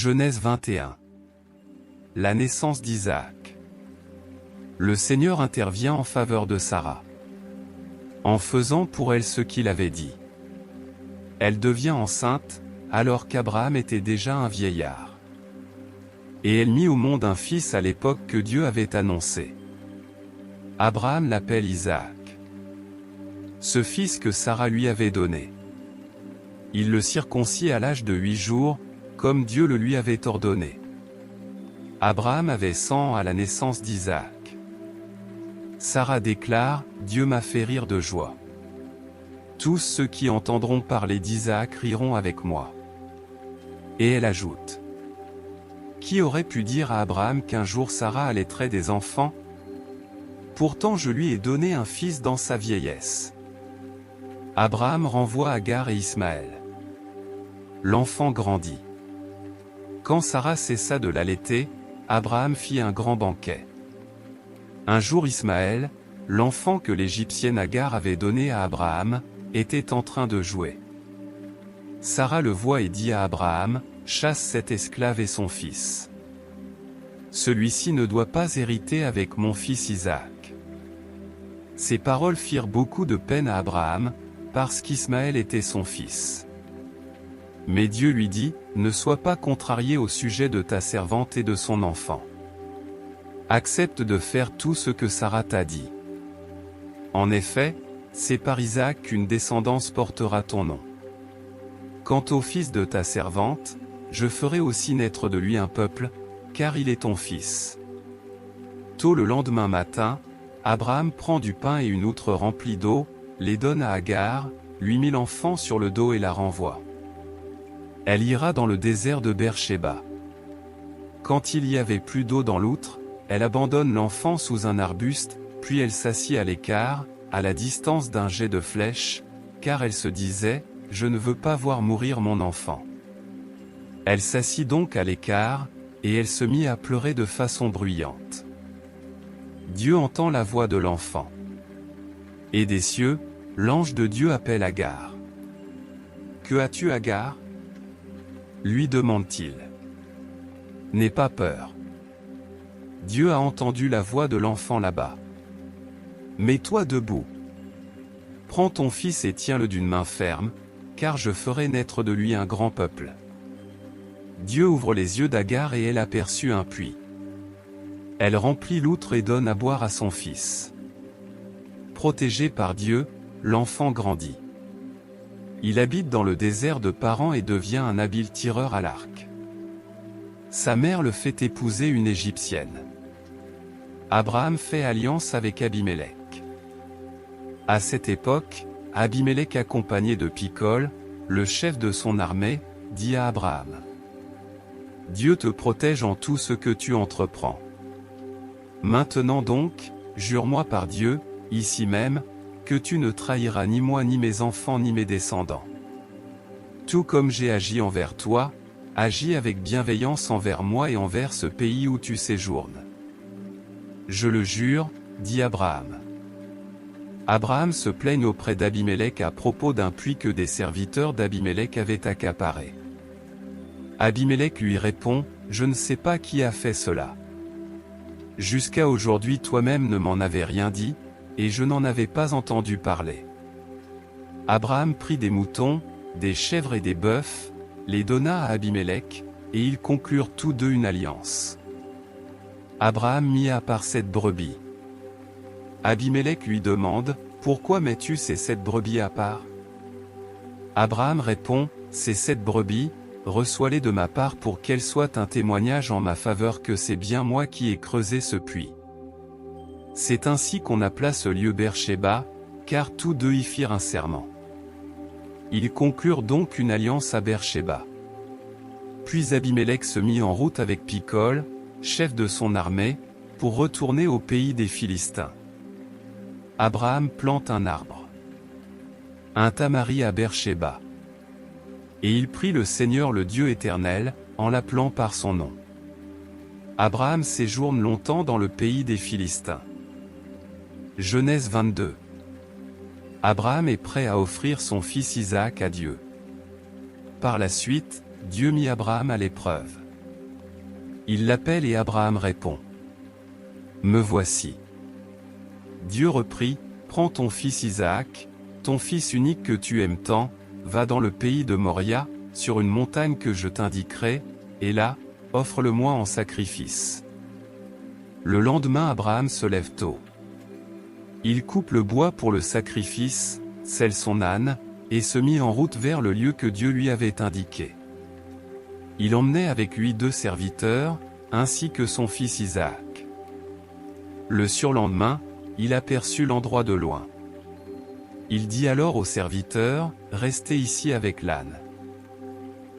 Genèse 21. La naissance d'Isaac. Le Seigneur intervient en faveur de Sarah, en faisant pour elle ce qu'il avait dit. Elle devient enceinte, alors qu'Abraham était déjà un vieillard. Et elle mit au monde un fils à l'époque que Dieu avait annoncé. Abraham l'appelle Isaac. Ce fils que Sarah lui avait donné. Il le circoncis à l'âge de 8 jours, comme Dieu le lui avait ordonné. Abraham avait 100 ans à la naissance d'Isaac. Sarah déclare, « Dieu m'a fait rire de joie. Tous ceux qui entendront parler d'Isaac riront avec moi. » Et elle ajoute, « Qui aurait pu dire à Abraham qu'un jour Sarah allaiterait des enfants? Pourtant je lui ai donné un fils dans sa vieillesse. » Abraham renvoie Agar et Ismaël. L'enfant grandit. Quand Sarah cessa de l'allaiter, Abraham fit un grand banquet. Un jour Ismaël, l'enfant que l'Égyptienne Agar avait donné à Abraham, était en train de jouer. Sarah le voit et dit à Abraham, « Chasse cet esclave et son fils. Celui-ci ne doit pas hériter avec mon fils Isaac. » Ces paroles firent beaucoup de peine à Abraham, parce qu'Ismaël était son fils. Mais Dieu lui dit, « Ne sois pas contrarié au sujet de ta servante et de son enfant. Accepte de faire tout ce que Sarah t'a dit. En effet, c'est par Isaac qu'une descendance portera ton nom. Quant au fils de ta servante, je ferai aussi naître de lui un peuple, car il est ton fils. » Tôt le lendemain matin, Abraham prend du pain et une outre remplie d'eau, les donne à Agar, lui mit l'enfant sur le dos et la renvoie. Elle ira dans le désert de Beer-Shéba. Quand il y avait plus d'eau dans l'outre, elle abandonne l'enfant sous un arbuste, puis elle s'assit à l'écart, à la distance d'un jet de flèche, car elle se disait, « Je ne veux pas voir mourir mon enfant. » Elle s'assit donc à l'écart, et elle se mit à pleurer de façon bruyante. Dieu entend la voix de l'enfant. Et des cieux, l'ange de Dieu appelle Agar. « Que as-tu, Agar ?» lui demande-t-il. « N'aie pas peur. Dieu a entendu la voix de l'enfant là-bas. Mets-toi debout. Prends ton fils et tiens-le d'une main ferme, car je ferai naître de lui un grand peuple. » Dieu ouvre les yeux d'Agar et elle aperçut un puits. Elle remplit l'outre et donne à boire à son fils. Protégé par Dieu, l'enfant grandit. Il habite dans le désert de Paran et devient un habile tireur à l'arc. Sa mère le fait épouser une Égyptienne. Abraham fait alliance avec Abimelech. À cette époque, Abimelech accompagné de Picol, le chef de son armée, dit à Abraham, « Dieu te protège en tout ce que tu entreprends. Maintenant donc, jure-moi par Dieu, ici même, que tu ne trahiras ni moi ni mes enfants ni mes descendants. Tout comme j'ai agi envers toi, agis avec bienveillance envers moi et envers ce pays où tu séjournes. » Je le jure, dit Abraham. Abraham se plaigne auprès d'Abimelech à propos d'un puits que des serviteurs d'Abimelech avaient accaparé. Abimelech lui répond, « Je ne sais pas qui a fait cela. Jusqu'à aujourd'hui toi-même ne m'en avais rien dit, et je n'en avais pas entendu parler. » Abraham prit des moutons, des chèvres et des bœufs, les donna à Abimelech, et ils conclurent tous deux une alliance. Abraham mit à part 7 brebis. Abimelech lui demande, « Pourquoi mets-tu ces 7 brebis à part ?» Abraham répond, « Ces 7 brebis, reçois-les de ma part pour qu'elles soient un témoignage en ma faveur que c'est bien moi qui ai creusé ce puits. » C'est ainsi qu'on appela ce lieu Beer-Shéba, car tous deux y firent un serment. Ils conclurent donc une alliance à Beer-Shéba. Puis Abimelech se mit en route avec Picol, chef de son armée, pour retourner au pays des Philistins. Abraham plante un arbre, un tamari à Beer-Shéba. Et il prit le Seigneur le Dieu éternel, en l'appelant par son nom. Abraham séjourne longtemps dans le pays des Philistins. Genèse 22. Abraham est prêt à offrir son fils Isaac à Dieu. Par la suite, Dieu mit Abraham à l'épreuve. Il l'appelle et Abraham répond. Me voici. Dieu reprit, prends ton fils Isaac, ton fils unique que tu aimes tant, va dans le pays de Moria, sur une montagne que je t'indiquerai, et là, offre-le-moi en sacrifice. Le lendemain Abraham se lève tôt. Il coupe le bois pour le sacrifice, selle son âne, et se mit en route vers le lieu que Dieu lui avait indiqué. Il emmenait avec lui 2 serviteurs, ainsi que son fils Isaac. Le surlendemain, il aperçut l'endroit de loin. Il dit alors aux serviteurs, « Restez ici avec l'âne.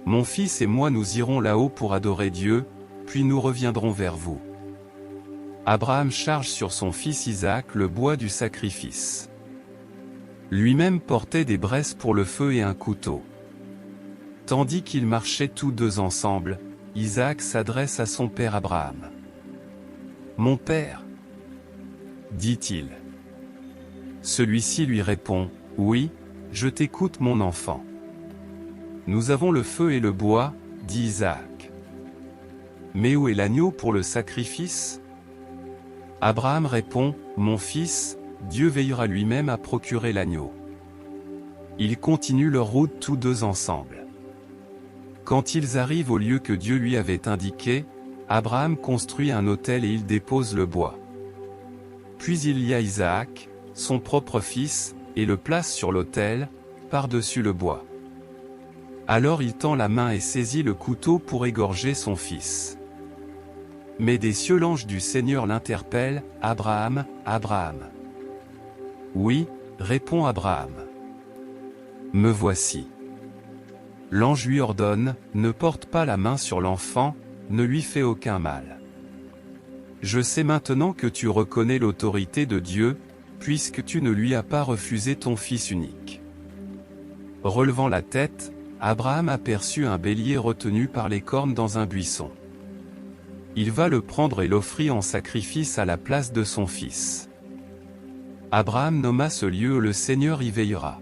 Mon fils et moi nous irons là-haut pour adorer Dieu, puis nous reviendrons vers vous. » Abraham charge sur son fils Isaac le bois du sacrifice. Lui-même portait des braises pour le feu et un couteau. Tandis qu'ils marchaient tous 2 ensemble, Isaac s'adresse à son père Abraham. « Mon père » dit-il. Celui-ci lui répond, « Oui, je t'écoute mon enfant. » « Nous avons le feu et le bois, dit Isaac. Mais où est l'agneau pour le sacrifice ?» Abraham répond, « Mon fils, Dieu veillera lui-même à procurer l'agneau. » Ils continuent leur route tous 2 ensemble. Quand ils arrivent au lieu que Dieu lui avait indiqué, Abraham construit un autel et il dépose le bois. Puis il y a Isaac, son propre fils, et le place sur l'autel, par-dessus le bois. Alors il tend la main et saisit le couteau pour égorger son fils. Mais des cieux l'ange du Seigneur l'interpelle, « Abraham, Abraham. » « Oui, répond Abraham. Me voici. » L'ange lui ordonne, « Ne porte pas la main sur l'enfant, ne lui fais aucun mal. Je sais maintenant que tu reconnais l'autorité de Dieu, puisque tu ne lui as pas refusé ton fils unique. » Relevant la tête, Abraham aperçut un bélier retenu par les cornes dans un buisson. Il va le prendre et l'offrit en sacrifice à la place de son fils. Abraham nomma ce lieu « Le Seigneur y veillera ».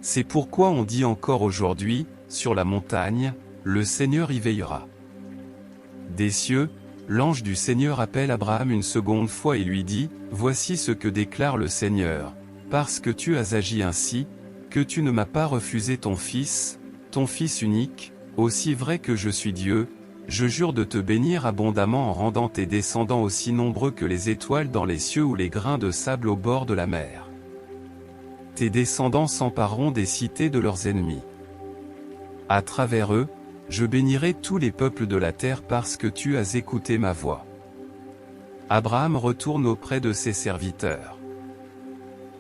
C'est pourquoi on dit encore aujourd'hui, sur la montagne, « Le Seigneur y veillera ». Des cieux, l'ange du Seigneur appelle Abraham une seconde fois et lui dit, « Voici ce que déclare le Seigneur, parce que tu as agi ainsi, que tu ne m'as pas refusé ton fils unique, aussi vrai que je suis Dieu, je jure de te bénir abondamment en rendant tes descendants aussi nombreux que les étoiles dans les cieux ou les grains de sable au bord de la mer. Tes descendants s'empareront des cités de leurs ennemis. À travers eux, je bénirai tous les peuples de la terre parce que tu as écouté ma voix. » Abraham retourne auprès de ses serviteurs.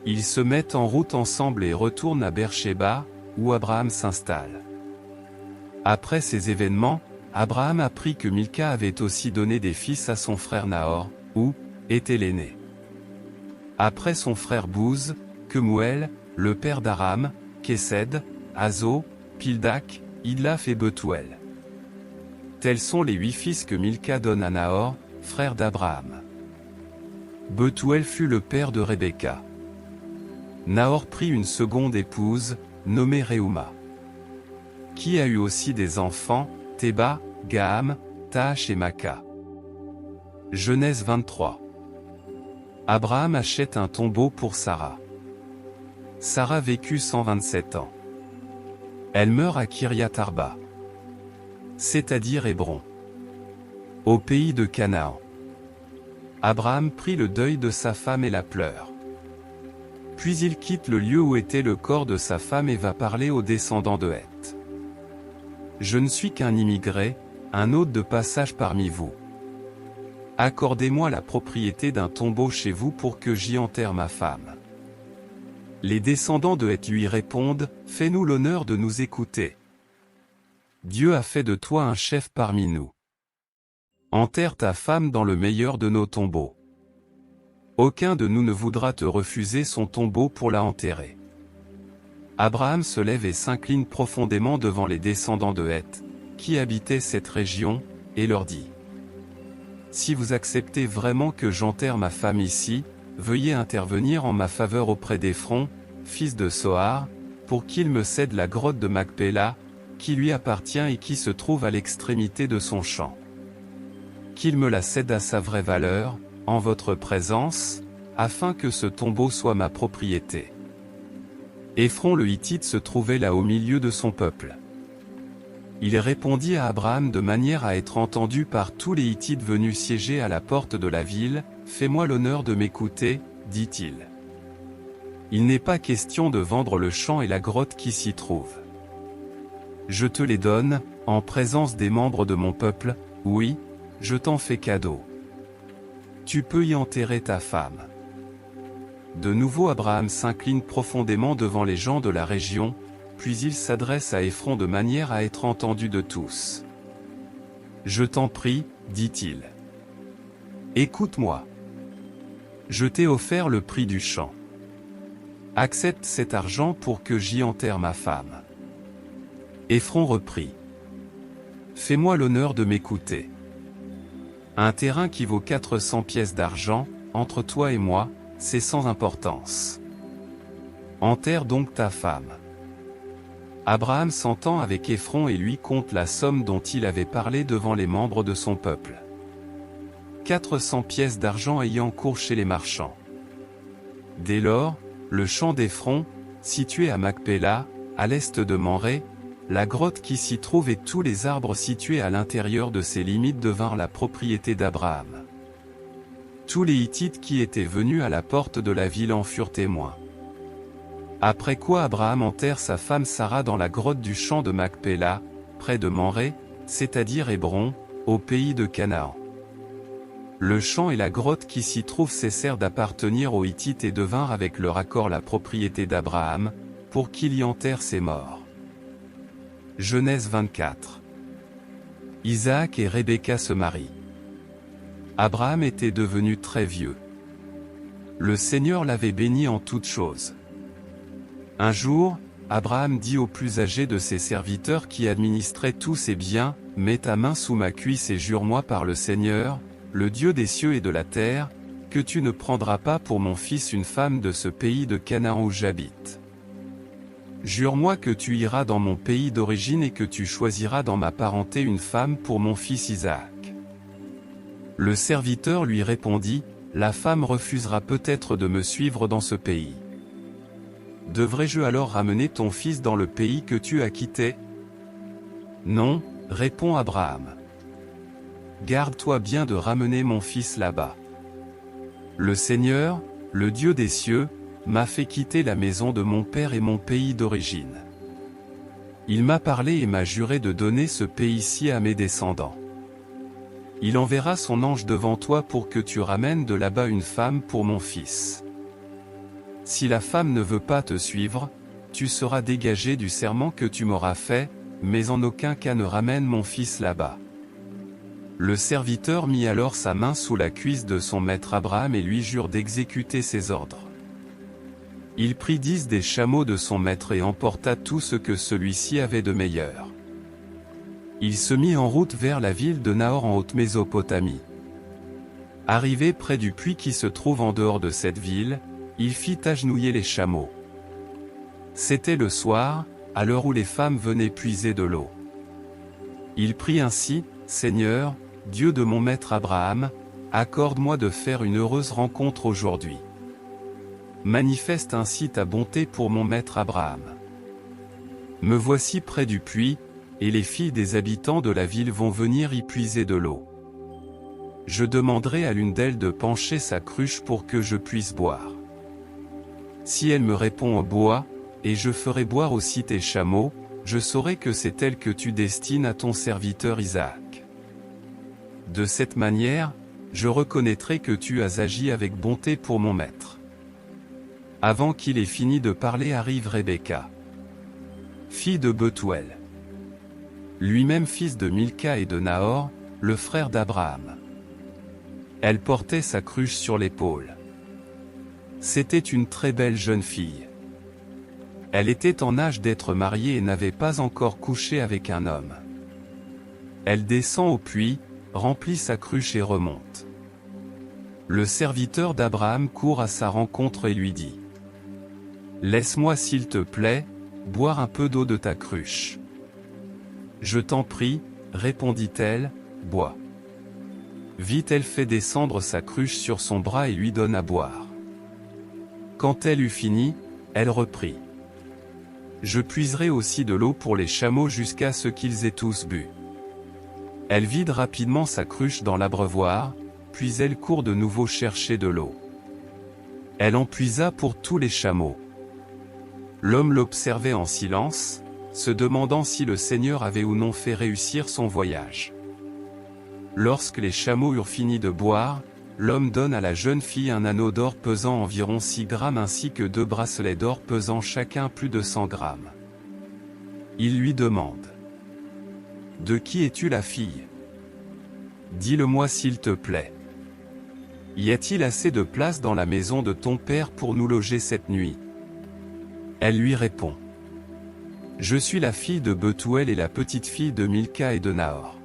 Ils se mettent en route ensemble et retournent à Beersheba, où Abraham s'installe. Après ces événements, Abraham apprit que Milca avait aussi donné des fils à son frère Nahor, où était l'aîné. Après son frère Bouz, Kemuel, le père d'Aram, Kesed, Hazo, Pildak, Idlaf et Bethuel. Tels sont les 8 fils que Milca donne à Nahor, frère d'Abraham. Bethuel fut le père de Rebecca. Nahor prit une seconde épouse, nommée Reuma, qui a eu aussi des enfants, Théba, Gaham, Taash et Maca. Genèse 23. Abraham achète un tombeau pour Sarah. Sarah vécut 127 ans. Elle meurt à Kiryat Arba, c'est-à-dire Hébron, au pays de Canaan. Abraham prit le deuil de sa femme et la pleure. Puis il quitte le lieu où était le corps de sa femme et va parler aux descendants de Heth. Je ne suis qu'un immigré, un hôte de passage parmi vous. Accordez-moi la propriété d'un tombeau chez vous pour que j'y enterre ma femme. Les descendants de Heth lui répondent, fais-nous l'honneur de nous écouter. Dieu a fait de toi un chef parmi nous. Enterre ta femme dans le meilleur de nos tombeaux. Aucun de nous ne voudra te refuser son tombeau pour la enterrer. Abraham se lève et s'incline profondément devant les descendants de Heth, qui habitaient cette région, et leur dit, « Si vous acceptez vraiment que j'enterre ma femme ici, veuillez intervenir en ma faveur auprès d'Ephron, fils de Sohar, pour qu'il me cède la grotte de Macpéla, qui lui appartient et qui se trouve à l'extrémité de son champ. qu'il me la cède à sa vraie valeur, en votre présence, afin que ce tombeau soit ma propriété. » Éphron le Hittite se trouvait là au milieu de son peuple. Il répondit à Abraham de manière à être entendu par tous les Hittites venus siéger à la porte de la ville. « Fais-moi l'honneur de m'écouter, dit-il. Il n'est pas question de vendre le champ et la grotte qui s'y trouve. Je te les donne, en présence des membres de mon peuple, oui, je t'en fais cadeau. Tu peux y enterrer ta femme. » De nouveau Abraham s'incline profondément devant les gens de la région, puis il s'adresse à Éphron de manière à être entendu de tous. « Je t'en prie, dit-il. Écoute-moi. Je t'ai offert le prix du champ. Accepte cet argent pour que j'y enterre ma femme. » Éphron reprit. « Fais-moi l'honneur de m'écouter. Un terrain qui vaut 400 pièces d'argent, entre toi et moi, c'est sans importance. Enterre donc ta femme. » Abraham s'entend avec Éphron et lui compte la somme dont il avait parlé devant les membres de son peuple. 400 pièces d'argent ayant cours chez les marchands. Dès lors, le champ d'Éphron, situé à Macpéla, à l'est de Mamré, la grotte qui s'y trouve et tous les arbres situés à l'intérieur de ses limites devinrent la propriété d'Abraham. Tous les Hittites qui étaient venus à la porte de la ville en furent témoins. Après quoi Abraham enterre sa femme Sarah dans la grotte du champ de Macpéla, près de Mamré, c'est-à-dire Hébron, au pays de Canaan. Le champ et la grotte qui s'y trouvent cessèrent d'appartenir aux Hittites et devinrent avec leur accord la propriété d'Abraham, pour qu'il y enterre ses morts. Genèse 24. Isaac et Rebecca se marient. Abraham était devenu très vieux. Le Seigneur l'avait béni en toutes choses. Un jour, Abraham dit au plus âgé de ses serviteurs qui administraient tous ses biens, « Mets ta main sous ma cuisse et jure-moi par le Seigneur, le Dieu des cieux et de la terre, que tu ne prendras pas pour mon fils une femme de ce pays de Canaan où j'habite. Jure-moi que tu iras dans mon pays d'origine et que tu choisiras dans ma parenté une femme pour mon fils Isaac. » Le serviteur lui répondit, « La femme refusera peut-être de me suivre dans ce pays. Devrais-je alors ramener ton fils dans le pays que tu as quitté? » Non, répond Abraham. Garde-toi bien de ramener mon fils là-bas. Le Seigneur, le Dieu des cieux, m'a fait quitter la maison de mon père et mon pays d'origine. Il m'a parlé et m'a juré de donner ce pays-ci à mes descendants. Il enverra son ange devant toi pour que tu ramènes de là-bas une femme pour mon fils. Si la femme ne veut pas te suivre, tu seras dégagé du serment que tu m'auras fait, mais en aucun cas ne ramène mon fils là-bas. Le serviteur mit alors sa main sous la cuisse de son maître Abraham et lui jure d'exécuter ses ordres. Il prit 10 des chameaux de son maître et emporta tout ce que celui-ci avait de meilleur. Il se mit en route vers la ville de Nahor en Haute-Mésopotamie. Arrivé près du puits qui se trouve en dehors de cette ville, il fit agenouiller les chameaux. C'était le soir, à l'heure où les femmes venaient puiser de l'eau. Il prit ainsi, « Seigneur, Dieu de mon maître Abraham, accorde-moi de faire une heureuse rencontre aujourd'hui. Manifeste ainsi ta bonté pour mon maître Abraham. Me voici près du puits, et les filles des habitants de la ville vont venir y puiser de l'eau. Je demanderai à l'une d'elles de pencher sa cruche pour que je puisse boire. Si elle me répond « bois », et je ferai boire aussi tes chameaux, je saurai que c'est elle que tu destines à ton serviteur Isaac. De cette manière, je reconnaîtrai que tu as agi avec bonté pour mon maître. » Avant qu'il ait fini de parler arrive Rebecca, fille de Bethuel, lui-même fils de Milca et de Nahor, le frère d'Abraham. Elle portait sa cruche sur l'épaule. C'était une très belle jeune fille. Elle était en âge d'être mariée et n'avait pas encore couché avec un homme. Elle descend au puits, remplit sa cruche et remonte. Le serviteur d'Abraham court à sa rencontre et lui dit : « Laisse-moi s'il te plaît, boire un peu d'eau de ta cruche. »« Je t'en prie, répondit-elle, bois. » Vite elle fait descendre sa cruche sur son bras et lui donne à boire. Quand elle eut fini, elle reprit. Je puiserai aussi de l'eau pour les chameaux jusqu'à ce qu'ils aient tous bu. Elle vide rapidement sa cruche dans l'abreuvoir, puis elle court de nouveau chercher de l'eau. Elle en puisa pour tous les chameaux. L'homme l'observait en silence, se demandant si le Seigneur avait ou non fait réussir son voyage. Lorsque les chameaux eurent fini de boire, l'homme donne à la jeune fille un anneau d'or pesant environ 6 grammes ainsi que 2 bracelets d'or pesant chacun plus de 100 grammes. Il lui demande: « De qui es-tu la fille? Dis-le-moi s'il te plaît. Y a-t-il assez de place dans la maison de ton père pour nous loger cette nuit ?» Elle lui répond: « Je suis la fille de Bethuel et la petite fille de Milca et de Nahor.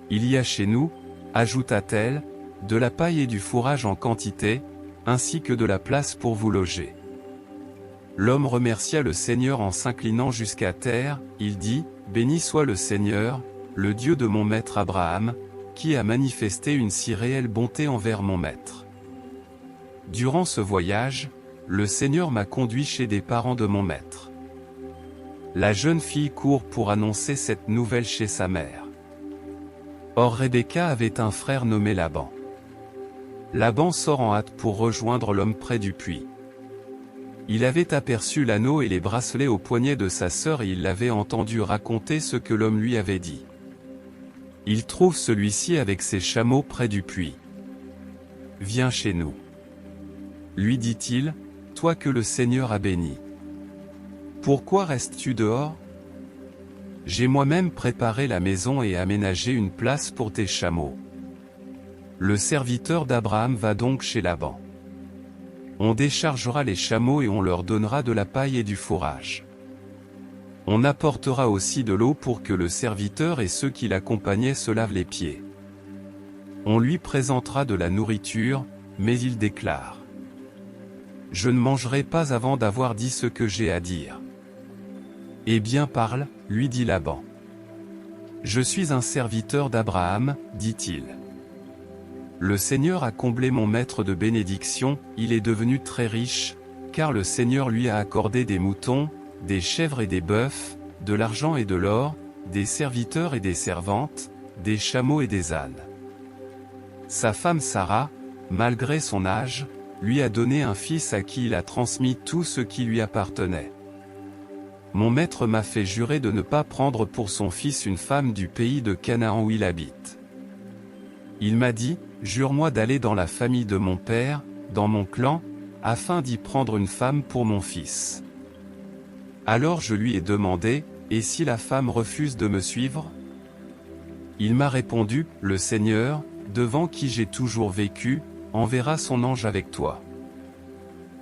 Il y a chez nous, ajouta-t-elle, de la paille et du fourrage en quantité, ainsi que de la place pour vous loger. » L'homme remercia le Seigneur en s'inclinant jusqu'à terre, il dit: « Béni soit le Seigneur, le Dieu de mon maître Abraham, qui a manifesté une si réelle bonté envers mon maître. Durant ce voyage, le Seigneur m'a conduit chez des parents de mon maître. » La jeune fille court pour annoncer cette nouvelle chez sa mère. Or Rebecca avait un frère nommé Laban. Laban sort en hâte pour rejoindre l'homme près du puits. Il avait aperçu l'anneau et les bracelets au poignet de sa sœur et il l'avait entendu raconter ce que l'homme lui avait dit. Il trouve celui-ci avec ses chameaux près du puits. « Viens chez nous. » lui dit-il, « toi que le Seigneur a béni. Pourquoi restes-tu dehors ? J'ai moi-même préparé la maison et aménagé une place pour tes chameaux. » Le serviteur d'Abraham va donc chez Laban. On déchargera les chameaux et on leur donnera de la paille et du fourrage. On apportera aussi de l'eau pour que le serviteur et ceux qui l'accompagnaient se lavent les pieds. On lui présentera de la nourriture, mais il déclare: « Je ne mangerai pas avant d'avoir dit ce que j'ai à dire. » « Eh bien parle, lui dit Laban. »« Je suis un serviteur d'Abraham, dit-il. Le Seigneur a comblé mon maître de bénédictions, il est devenu très riche, car le Seigneur lui a accordé des moutons, des chèvres et des bœufs, de l'argent et de l'or, des serviteurs et des servantes, des chameaux et des ânes. Sa femme Sarah, malgré son âge, lui a donné un fils à qui il a transmis tout ce qui lui appartenait. Mon maître m'a fait jurer de ne pas prendre pour son fils une femme du pays de Canaan où il habite. Il m'a dit: jure-moi d'aller dans la famille de mon père, dans mon clan, afin d'y prendre une femme pour mon fils. Alors je lui ai demandé: et si la femme refuse de me suivre? Il m'a répondu: le Seigneur, devant qui j'ai toujours vécu, enverra son ange avec toi.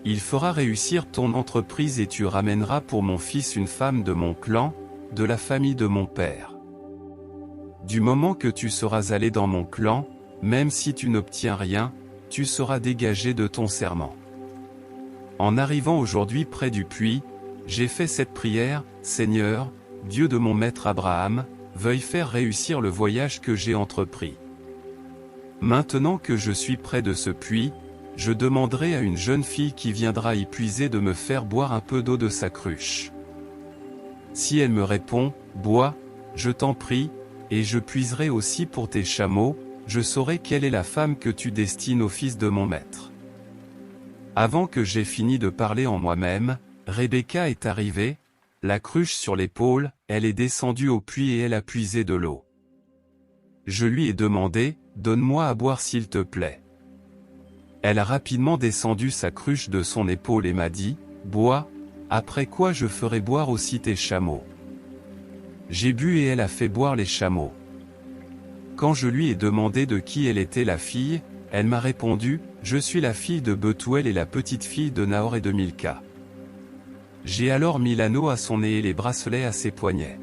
Il fera réussir ton entreprise et tu ramèneras pour mon fils une femme de mon clan, de la famille de mon père. Du moment que tu seras allé dans mon clan, même si tu n'obtiens rien, tu seras dégagé de ton serment. En arrivant aujourd'hui près du puits, j'ai fait cette prière: Seigneur, Dieu de mon maître Abraham, veuille faire réussir le voyage que j'ai entrepris. Maintenant que je suis près de ce puits, je demanderai à une jeune fille qui viendra y puiser de me faire boire un peu d'eau de sa cruche. Si elle me répond: bois, je t'en prie, et je puiserai aussi pour tes chameaux, je saurai quelle est la femme que tu destines au fils de mon maître. Avant que j'aie fini de parler en moi-même, Rebecca est arrivée, la cruche sur l'épaule, elle est descendue au puits et elle a puisé de l'eau. Je lui ai demandé: donne-moi à boire s'il te plaît. Elle a rapidement descendu sa cruche de son épaule et m'a dit: bois, après quoi je ferai boire aussi tes chameaux. J'ai bu et elle a fait boire les chameaux. Quand je lui ai demandé de qui elle était la fille, elle m'a répondu: je suis la fille de Bethuel et la petite fille de Nahor et de Milca. J'ai alors mis l'anneau à son nez et les bracelets à ses poignets.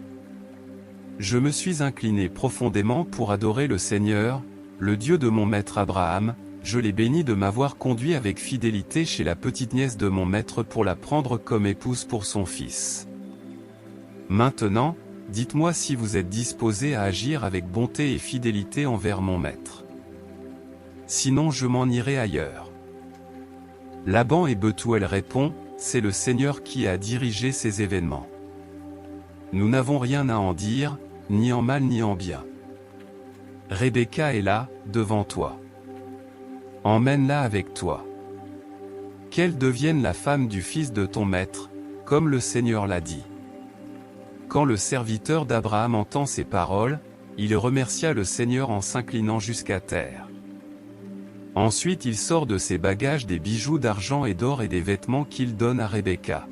Je me suis incliné profondément pour adorer le Seigneur, le Dieu de mon maître Abraham. Je l'ai béni de m'avoir conduit avec fidélité chez la petite-nièce de mon maître pour la prendre comme épouse pour son fils. Maintenant, dites-moi si vous êtes disposés à agir avec bonté et fidélité envers mon maître. sinon je m'en irai ailleurs. » Laban et Bethuel répond, « C'est le Seigneur qui a dirigé ces événements. Nous n'avons rien à en dire, ni en mal ni en bien. Rebecca est là, devant toi. Emmène-la avec toi. Qu'elle devienne la femme du fils de ton maître, comme le Seigneur l'a dit. » Quand le serviteur d'Abraham entend ces paroles, il remercia le Seigneur en s'inclinant jusqu'à terre. Ensuite il sort de ses bagages des bijoux d'argent et d'or et des vêtements qu'il donne à Rebecca.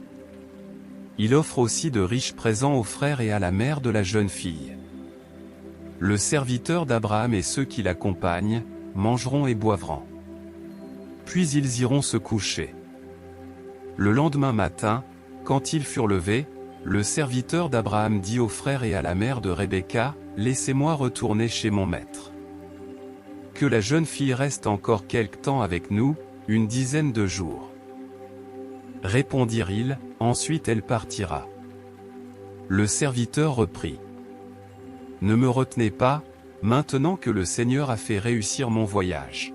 Il offre aussi de riches présents aux frères et à la mère de la jeune fille. Le serviteur d'Abraham et ceux qui l'accompagnent, mangeront et boivront. Puis ils iront se coucher. Le lendemain matin, quand ils furent levés, le serviteur d'Abraham dit aux frères et à la mère de Rebecca, « Laissez-moi retourner chez mon maître. Que la jeune fille reste encore quelque temps avec nous, une dizaine de jours. » Répondirent-ils, « Ensuite elle partira. » Le serviteur reprit, « Ne me retenez pas, maintenant que le Seigneur a fait réussir mon voyage.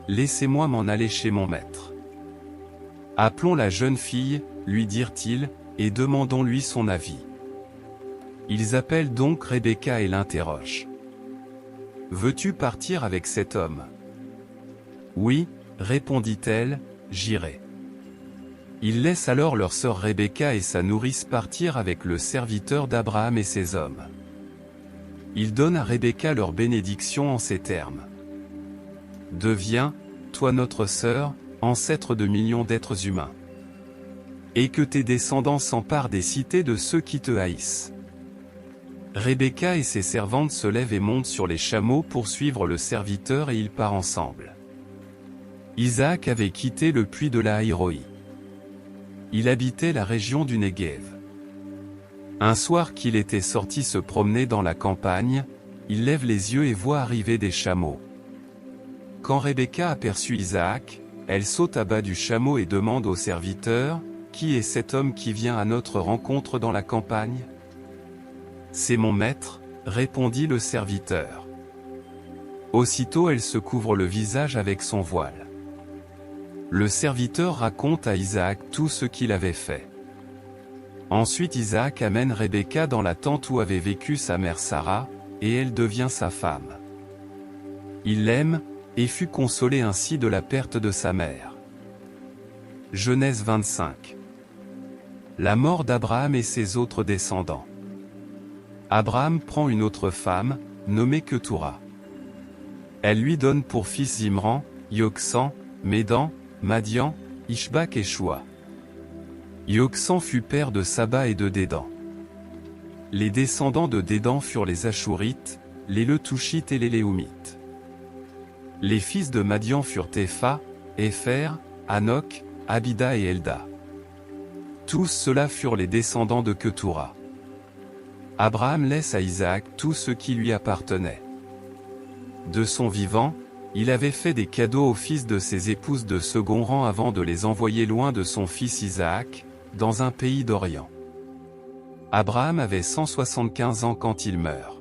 Laissez-moi m'en aller chez mon maître. Appelons la jeune fille, lui dirent-ils, et demandons-lui son avis. » Ils appellent donc Rebecca et l'interrogent. « Veux-tu partir avec cet homme? » « Oui, répondit-elle, j'irai. » Ils laissent alors leur sœur Rebecca et sa nourrice partir avec le serviteur d'Abraham et ses hommes. Ils donnent à Rebecca leur bénédiction en ces termes. « Deviens, toi notre sœur, ancêtre de millions d'êtres humains. Et que tes descendants s'emparent des cités de ceux qui te haïssent. » Rebecca et ses servantes se lèvent et montent sur les chameaux pour suivre le serviteur et ils partent ensemble. Isaac avait quitté le puits de la Haïroï. Il habitait la région du Negev. Un soir qu'il était sorti se promener dans la campagne, il lève les yeux et voit arriver des chameaux. Quand Rebecca aperçut Isaac, elle saute à bas du chameau et demande au serviteur, « Qui est cet homme qui vient à notre rencontre dans la campagne? » « C'est mon maître, » répondit le serviteur. Aussitôt elle se couvre le visage avec son voile. Le serviteur raconte à Isaac tout ce qu'il avait fait. Ensuite Isaac amène Rebecca dans la tente où avait vécu sa mère Sarah, et elle devient sa femme. Il l'aime, et fut consolé ainsi de la perte de sa mère. Genèse 25. La mort d'Abraham et ses autres descendants. Abraham prend une autre femme, nommée Ketura. Elle lui donne pour fils Zimran, Yoksan, Médan, Madian, Ishbak et Shua. Yoksan fut père de Saba et de Dédan. Les descendants de Dédan furent les Ashurites, les Letouchites et les Léumites. Les fils de Madian furent Épha, Épher, Hanok, Abida et Elda. Tous ceux-là furent les descendants de Ketura. Abraham laisse à Isaac tout ce qui lui appartenait. De son vivant, il avait fait des cadeaux aux fils de ses épouses de second rang avant de les envoyer loin de son fils Isaac, dans un pays d'Orient. Abraham avait 175 ans quand il meurt.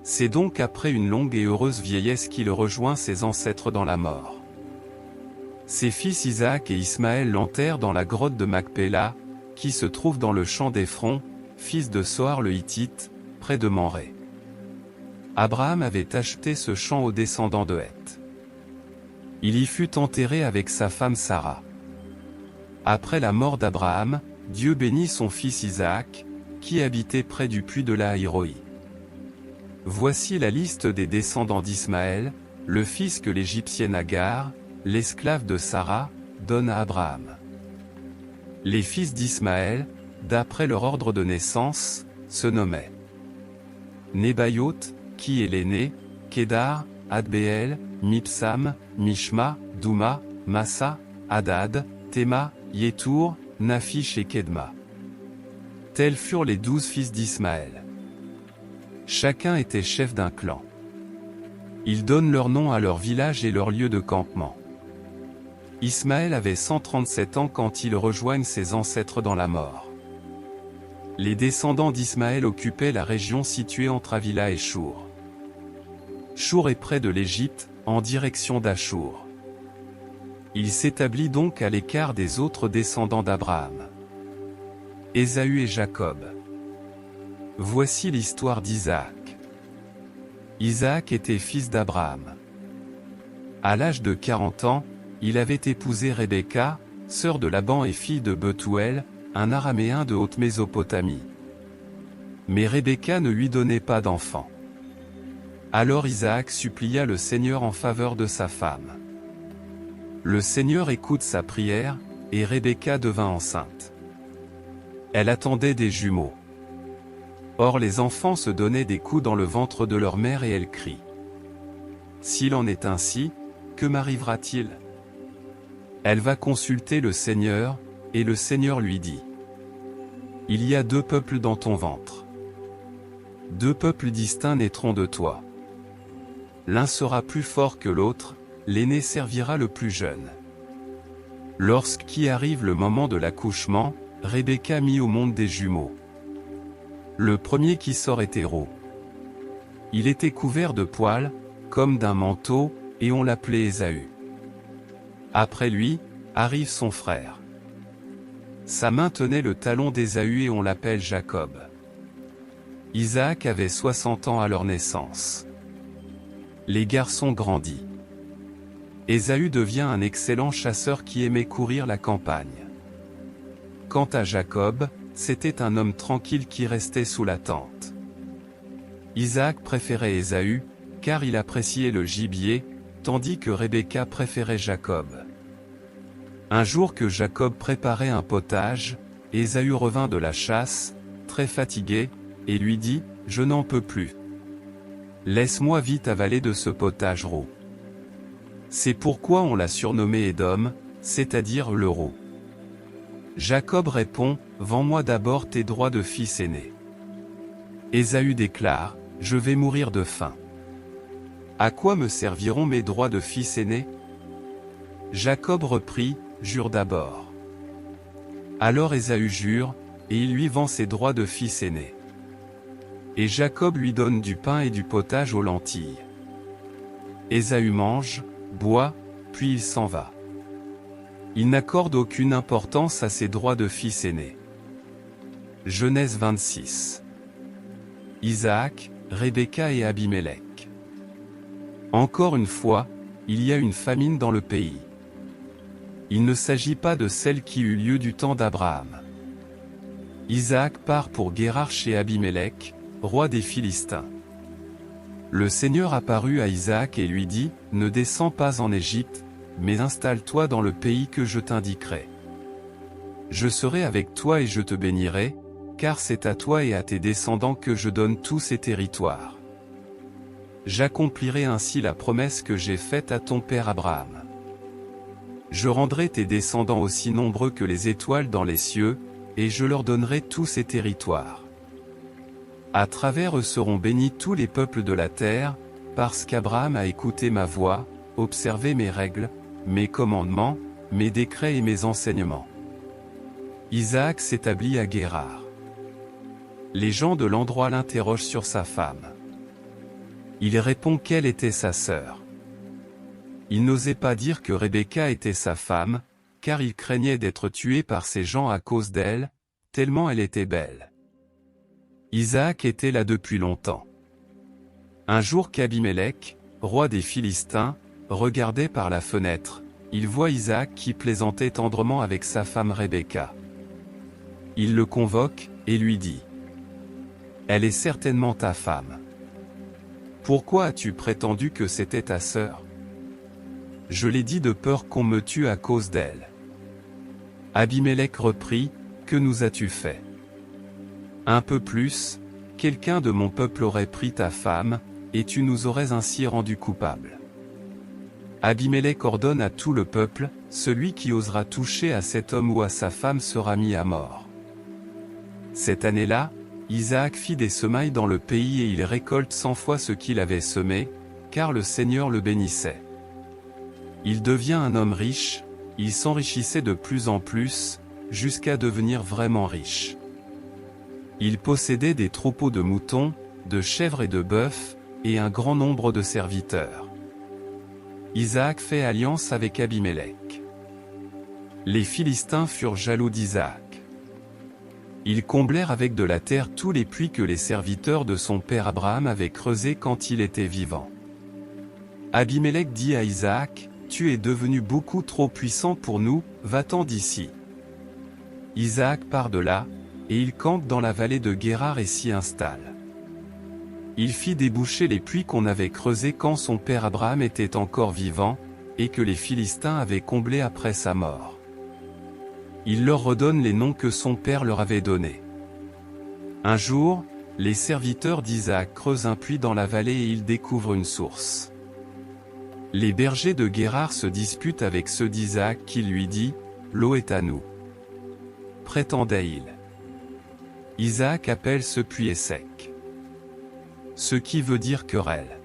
C'est donc après une longue et heureuse vieillesse qu'il rejoint ses ancêtres dans la mort. Ses fils Isaac et Ismaël l'enterrent dans la grotte de Macpéla, qui se trouve dans le champ d'Éphron, fils de Soar le Hittite, près de Mamré. Abraham avait acheté ce champ aux descendants de Heth. Il y fut enterré avec sa femme Sarah. Après la mort d'Abraham, Dieu bénit son fils Isaac, qui habitait près du puits de la Haïroï. Voici la liste des descendants d'Ismaël, le fils que l'Égyptienne Agar, l'esclave de Sarah, donne à Abraham. Les fils d'Ismaël, d'après leur ordre de naissance, se nommaient Nebaïot, qui est l'aîné, Kédar, Adbéel, Mipsam, Mishma, Douma, Massa, Hadad, Théma, Yétour, Naphish et Kedma. Tels furent les 12 fils d'Ismaël. Chacun était chef d'un clan. Ils donnent leur nom à leur village et leur lieu de campement. Ismaël avait 137 ans quand il rejoignent ses ancêtres dans la mort. Les descendants d'Ismaël occupaient la région située entre Avila et Chour. Chour est près de l'Égypte, en direction d'Achour. Il s'établit donc à l'écart des autres descendants d'Abraham. Ésaü et Jacob. Voici l'histoire d'Isaac. Isaac était fils d'Abraham. À l'âge de 40 ans, il avait épousé Rebecca, sœur de Laban et fille de Bethuel, un araméen de haute Mésopotamie. Mais Rebecca ne lui donnait pas d'enfant. Alors Isaac supplia le Seigneur en faveur de sa femme. Le Seigneur écoute sa prière, et Rebecca devint enceinte. Elle attendait des jumeaux. Or les enfants se donnaient des coups dans le ventre de leur mère et elle crie. S'il en est ainsi, que m'arrivera-t-il? Elle va consulter le Seigneur, et le Seigneur lui dit. Il y a 2 peuples dans ton ventre. 2 peuples distincts naîtront de toi. L'un sera plus fort que l'autre, l'aîné servira le plus jeune. Lorsqu'y arrive le moment de l'accouchement, Rebecca mit au monde des jumeaux. Le premier qui sort est Héro. Il était couvert de poils, comme d'un manteau, et on l'appelait Ésaü. Après lui, arrive son frère. Sa main tenait le talon d'Ésaü et on l'appelle Jacob. Isaac avait 60 ans à leur naissance. Les garçons grandissent. Ésaü devient un excellent chasseur qui aimait courir la campagne. Quant à Jacob, c'était un homme tranquille qui restait sous la tente. Isaac préférait Ésaü, car il appréciait le gibier, tandis que Rebecca préférait Jacob. Un jour que Jacob préparait un potage, Ésaü revint de la chasse, très fatigué, et lui dit, « Je n'en peux plus. Laisse-moi vite avaler de ce potage roux. » C'est pourquoi on l'a surnommé Édom, c'est-à-dire le roux. Jacob répond, « Vends-moi d'abord tes droits de fils aîné. » Ésaü déclare, « Je vais mourir de faim. À quoi me serviront mes droits de fils aîné ?» Jacob reprit, « Jure d'abord. » Alors Ésaü jure, et il lui vend ses droits de fils aîné. Et Jacob lui donne du pain et du potage aux lentilles. Ésaü mange, boit, puis il s'en va. Il n'accorde aucune importance à ses droits de fils aîné. Genèse 26. Isaac, Rebecca et Abimélec. Encore une fois, il y a une famine dans le pays. Il ne s'agit pas de celle qui eut lieu du temps d'Abraham. Isaac part pour Guérar chez Abimélec, roi des Philistins. Le Seigneur apparut à Isaac et lui dit, « Ne descends pas en Égypte, mais installe-toi dans le pays que je t'indiquerai. Je serai avec toi et je te bénirai, car c'est à toi et à tes descendants que je donne tous ces territoires. J'accomplirai ainsi la promesse que j'ai faite à ton père Abraham. Je rendrai tes descendants aussi nombreux que les étoiles dans les cieux, et je leur donnerai tous ces territoires. À travers eux seront bénis tous les peuples de la terre, parce qu'Abraham a écouté ma voix, observé mes règles, mes commandements, mes décrets et mes enseignements. » Isaac s'établit à Guérar. Les gens de l'endroit l'interrogent sur sa femme. Il répond qu'elle était sa sœur. Il n'osait pas dire que Rebecca était sa femme, car il craignait d'être tué par ces gens à cause d'elle, tellement elle était belle. Isaac était là depuis longtemps. Un jour qu'Abimélec, roi des Philistins, regardait par la fenêtre, il voit Isaac qui plaisantait tendrement avec sa femme Rebecca. Il le convoque, et lui dit, « Elle est certainement ta femme. Pourquoi as-tu prétendu que c'était ta sœur? Je l'ai dit de peur qu'on me tue à cause d'elle. » Abimélec reprit, « Que nous as-tu fait? Un peu plus, quelqu'un de mon peuple aurait pris ta femme, et tu nous aurais ainsi rendus coupables. » Abimélec ordonne à tout le peuple, « Celui qui osera toucher à cet homme ou à sa femme sera mis à mort. » Cette année-là, Isaac fit des semailles dans le pays et il récolte 100 fois ce qu'il avait semé, car le Seigneur le bénissait. Il devient un homme riche, il s'enrichissait de plus en plus, jusqu'à devenir vraiment riche. Il possédait des troupeaux de moutons, de chèvres et de bœufs, et un grand nombre de serviteurs. Isaac fait alliance avec Abimélec. Les Philistins furent jaloux d'Isaac. Ils comblèrent avec de la terre tous les puits que les serviteurs de son père Abraham avaient creusés quand il était vivant. Abimélec dit à Isaac, « Tu es devenu beaucoup trop puissant pour nous, va-t'en d'ici. » Isaac part de là, et il campe dans la vallée de Guérar et s'y installe. Il fit déboucher les puits qu'on avait creusés quand son père Abraham était encore vivant, et que les Philistins avaient comblés après sa mort. Il leur redonne les noms que son père leur avait donnés. Un jour, les serviteurs d'Isaac creusent un puits dans la vallée et ils découvrent une source. Les bergers de Guérar se disputent avec ceux d'Isaac qui lui dit, « L'eau est à nous. » Prétendait-il. Isaac appelle ce puits Essek. Ce qui veut dire querelle.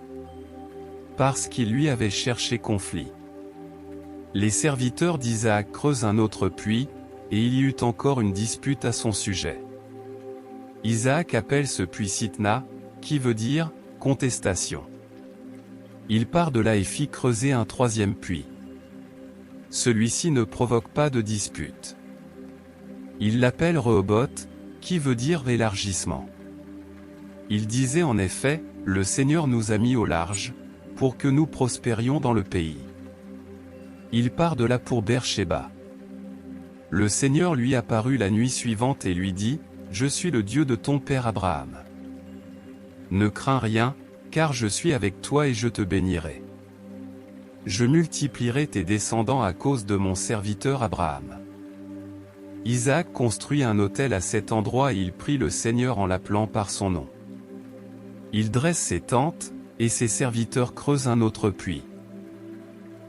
Parce qu'il lui avait cherché conflit. Les serviteurs d'Isaac creusent un autre puits, et il y eut encore une dispute à son sujet. Isaac appelle ce puits Sitna, qui veut dire « contestation ». Il part de là et fit creuser un troisième puits. Celui-ci ne provoque pas de dispute. Il l'appelle Rehoboth, qui veut dire « élargissement ». Il disait en effet, « Le Seigneur nous a mis au large, pour que nous prospérions dans le pays. » Il part de là pour Beersheba. Le Seigneur lui apparut la nuit suivante et lui dit, « Je suis le Dieu de ton père Abraham. Ne crains rien, car je suis avec toi et je te bénirai. Je multiplierai tes descendants à cause de mon serviteur Abraham. » Isaac construit un autel à cet endroit et il prie le Seigneur en l'appelant par son nom. Il dresse ses tentes, et ses serviteurs creusent un autre puits.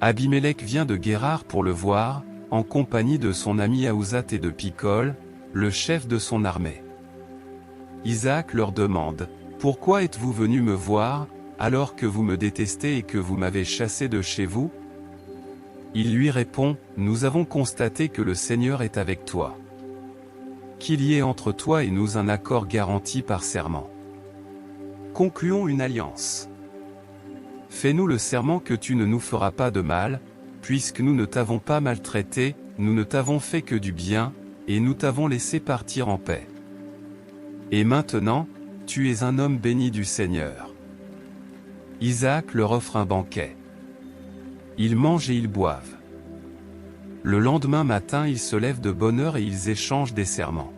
Abimélec vient de Guérar pour le voir, en compagnie de son ami Ahuzat et de Picol, le chef de son armée. Isaac leur demande, « Pourquoi êtes-vous venus me voir, alors que vous me détestez et que vous m'avez chassé de chez vous ?» Il lui répond, « Nous avons constaté que le Seigneur est avec toi. Qu'il y ait entre toi et nous un accord garanti par serment. Concluons une alliance. Fais-nous le serment que tu ne nous feras pas de mal, puisque nous ne t'avons pas maltraité, nous ne t'avons fait que du bien, et nous t'avons laissé partir en paix. Et maintenant, tu es un homme béni du Seigneur. » Isaac leur offre un banquet. Ils mangent et ils boivent. Le lendemain matin ils se lèvent de bonne heure et ils échangent des serments.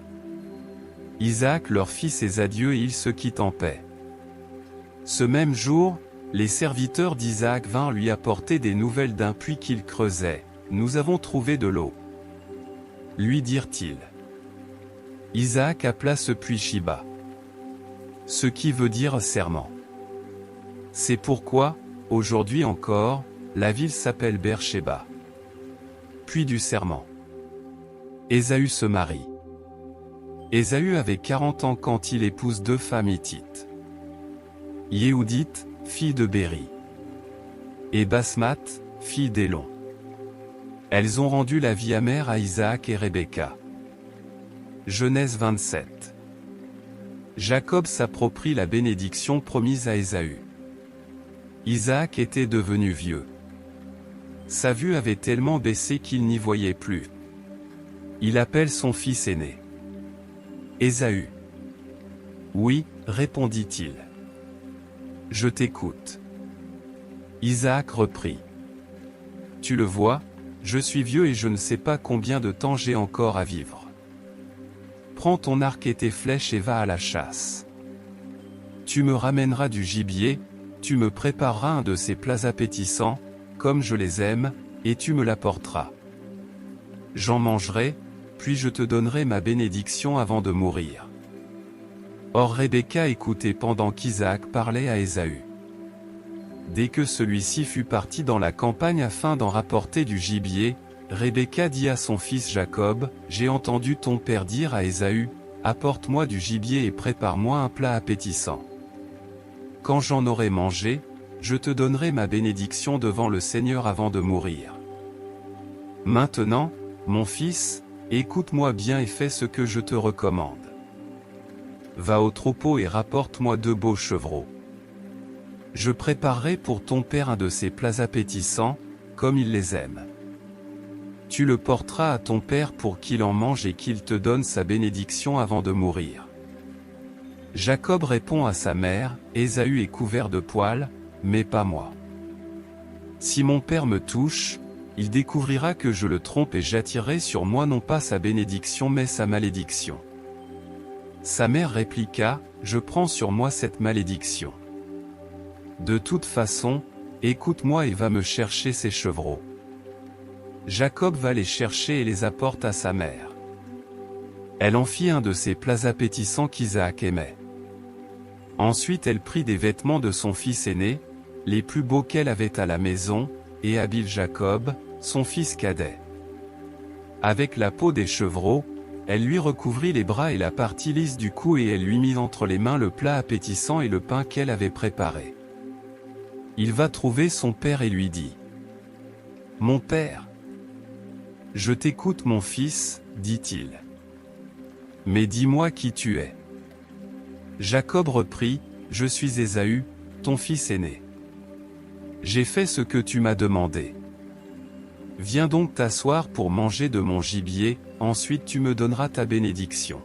Isaac leur fit ses adieux et ils se quittent en paix. Ce même jour, les serviteurs d'Isaac vinrent lui apporter des nouvelles d'un puits qu'il creusait. « Nous avons trouvé de l'eau. » lui dirent-ils. Isaac appela ce puits Shiba. Ce qui veut dire serment. C'est pourquoi, aujourd'hui encore, la ville s'appelle Beersheba. Puits du serment. Ésaü se marie. Ésaü avait 40 ans quand il épouse deux femmes hittites. Yéhoudith, fille de Béri, et Basmath, fille d'Élon. Elles ont rendu la vie amère à Isaac et Rebecca. Genèse 27. Jacob s'approprie la bénédiction promise à Ésaü. Isaac était devenu vieux. Sa vue avait tellement baissé qu'il n'y voyait plus. Il appelle son fils aîné. Ésaü. « Oui, répondit-il. Je t'écoute. » Isaac reprit. « Tu le vois, je suis vieux et je ne sais pas combien de temps j'ai encore à vivre. Prends ton arc et tes flèches et va à la chasse. Tu me ramèneras du gibier, tu me prépareras un de ces plats appétissants, comme je les aime, et tu me l'apporteras. J'en mangerai, puis je te donnerai ma bénédiction avant de mourir. » Or Rebecca écoutait pendant qu'Isaac parlait à Ésaü. Dès que celui-ci fut parti dans la campagne afin d'en rapporter du gibier, Rebecca dit à son fils Jacob, « J'ai entendu ton père dire à Ésaü, apporte-moi du gibier et prépare-moi un plat appétissant. Quand j'en aurai mangé, je te donnerai ma bénédiction devant le Seigneur avant de mourir. Maintenant, mon fils, écoute-moi bien et fais ce que je te recommande. Va au troupeau et rapporte-moi 2 beaux chevreaux. Je préparerai pour ton père un de ces plats appétissants, comme il les aime. Tu le porteras à ton père pour qu'il en mange et qu'il te donne sa bénédiction avant de mourir. Jacob répond à sa mère, Ésaü est couvert de poils, mais pas moi. Si mon père me touche, il découvrira que je le trompe et j'attirerai sur moi non pas sa bénédiction mais sa malédiction. Sa mère répliqua, je prends sur moi cette malédiction. De toute façon, écoute-moi et va me chercher ces chevreaux. Jacob va les chercher et les apporte à sa mère. Elle en fit un de ces plats appétissants qu'Isaac aimait. Ensuite elle prit des vêtements de son fils aîné, les plus beaux qu'elle avait à la maison, et habille Jacob, son fils cadet. Avec la peau des chevreaux, elle lui recouvrit les bras et la partie lisse du cou et elle lui mit entre les mains le plat appétissant et le pain qu'elle avait préparé. Il va trouver son père et lui dit : « Mon père. »« Je t'écoute mon fils, dit-il. Mais dis-moi qui tu es. » Jacob reprit, je suis Ésaü, ton fils aîné. J'ai fait ce que tu m'as demandé. Viens donc t'asseoir pour manger de mon gibier, ensuite tu me donneras ta bénédiction.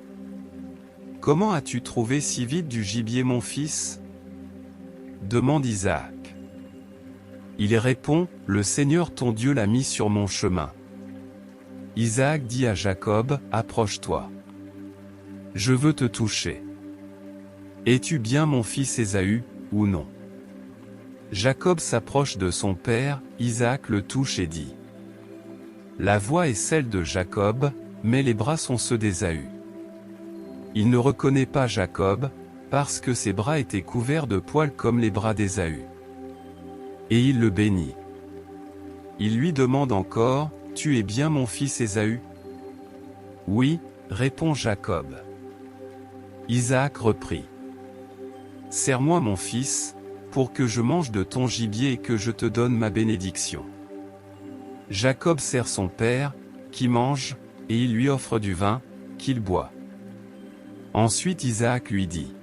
Comment as-tu trouvé si vite du gibier mon fils ? Demande Isaac. Il répond, le Seigneur ton Dieu l'a mis sur mon chemin. Isaac dit à Jacob, approche-toi. Je veux te toucher. Es-tu bien mon fils Ésaü, ou non ? Jacob s'approche de son père, Isaac le touche et dit. La voix est celle de Jacob, mais les bras sont ceux d'Ésaü. Il ne reconnaît pas Jacob, parce que ses bras étaient couverts de poils comme les bras d'Ésaü. Et il le bénit. Il lui demande encore, tu es bien mon fils Ésaü ? Oui, répond Jacob. Isaac reprit. Serre-moi mon fils, pour que je mange de ton gibier et que je te donne ma bénédiction. Jacob serre son père, qui mange, et il lui offre du vin, qu'il boit. Ensuite Isaac lui dit.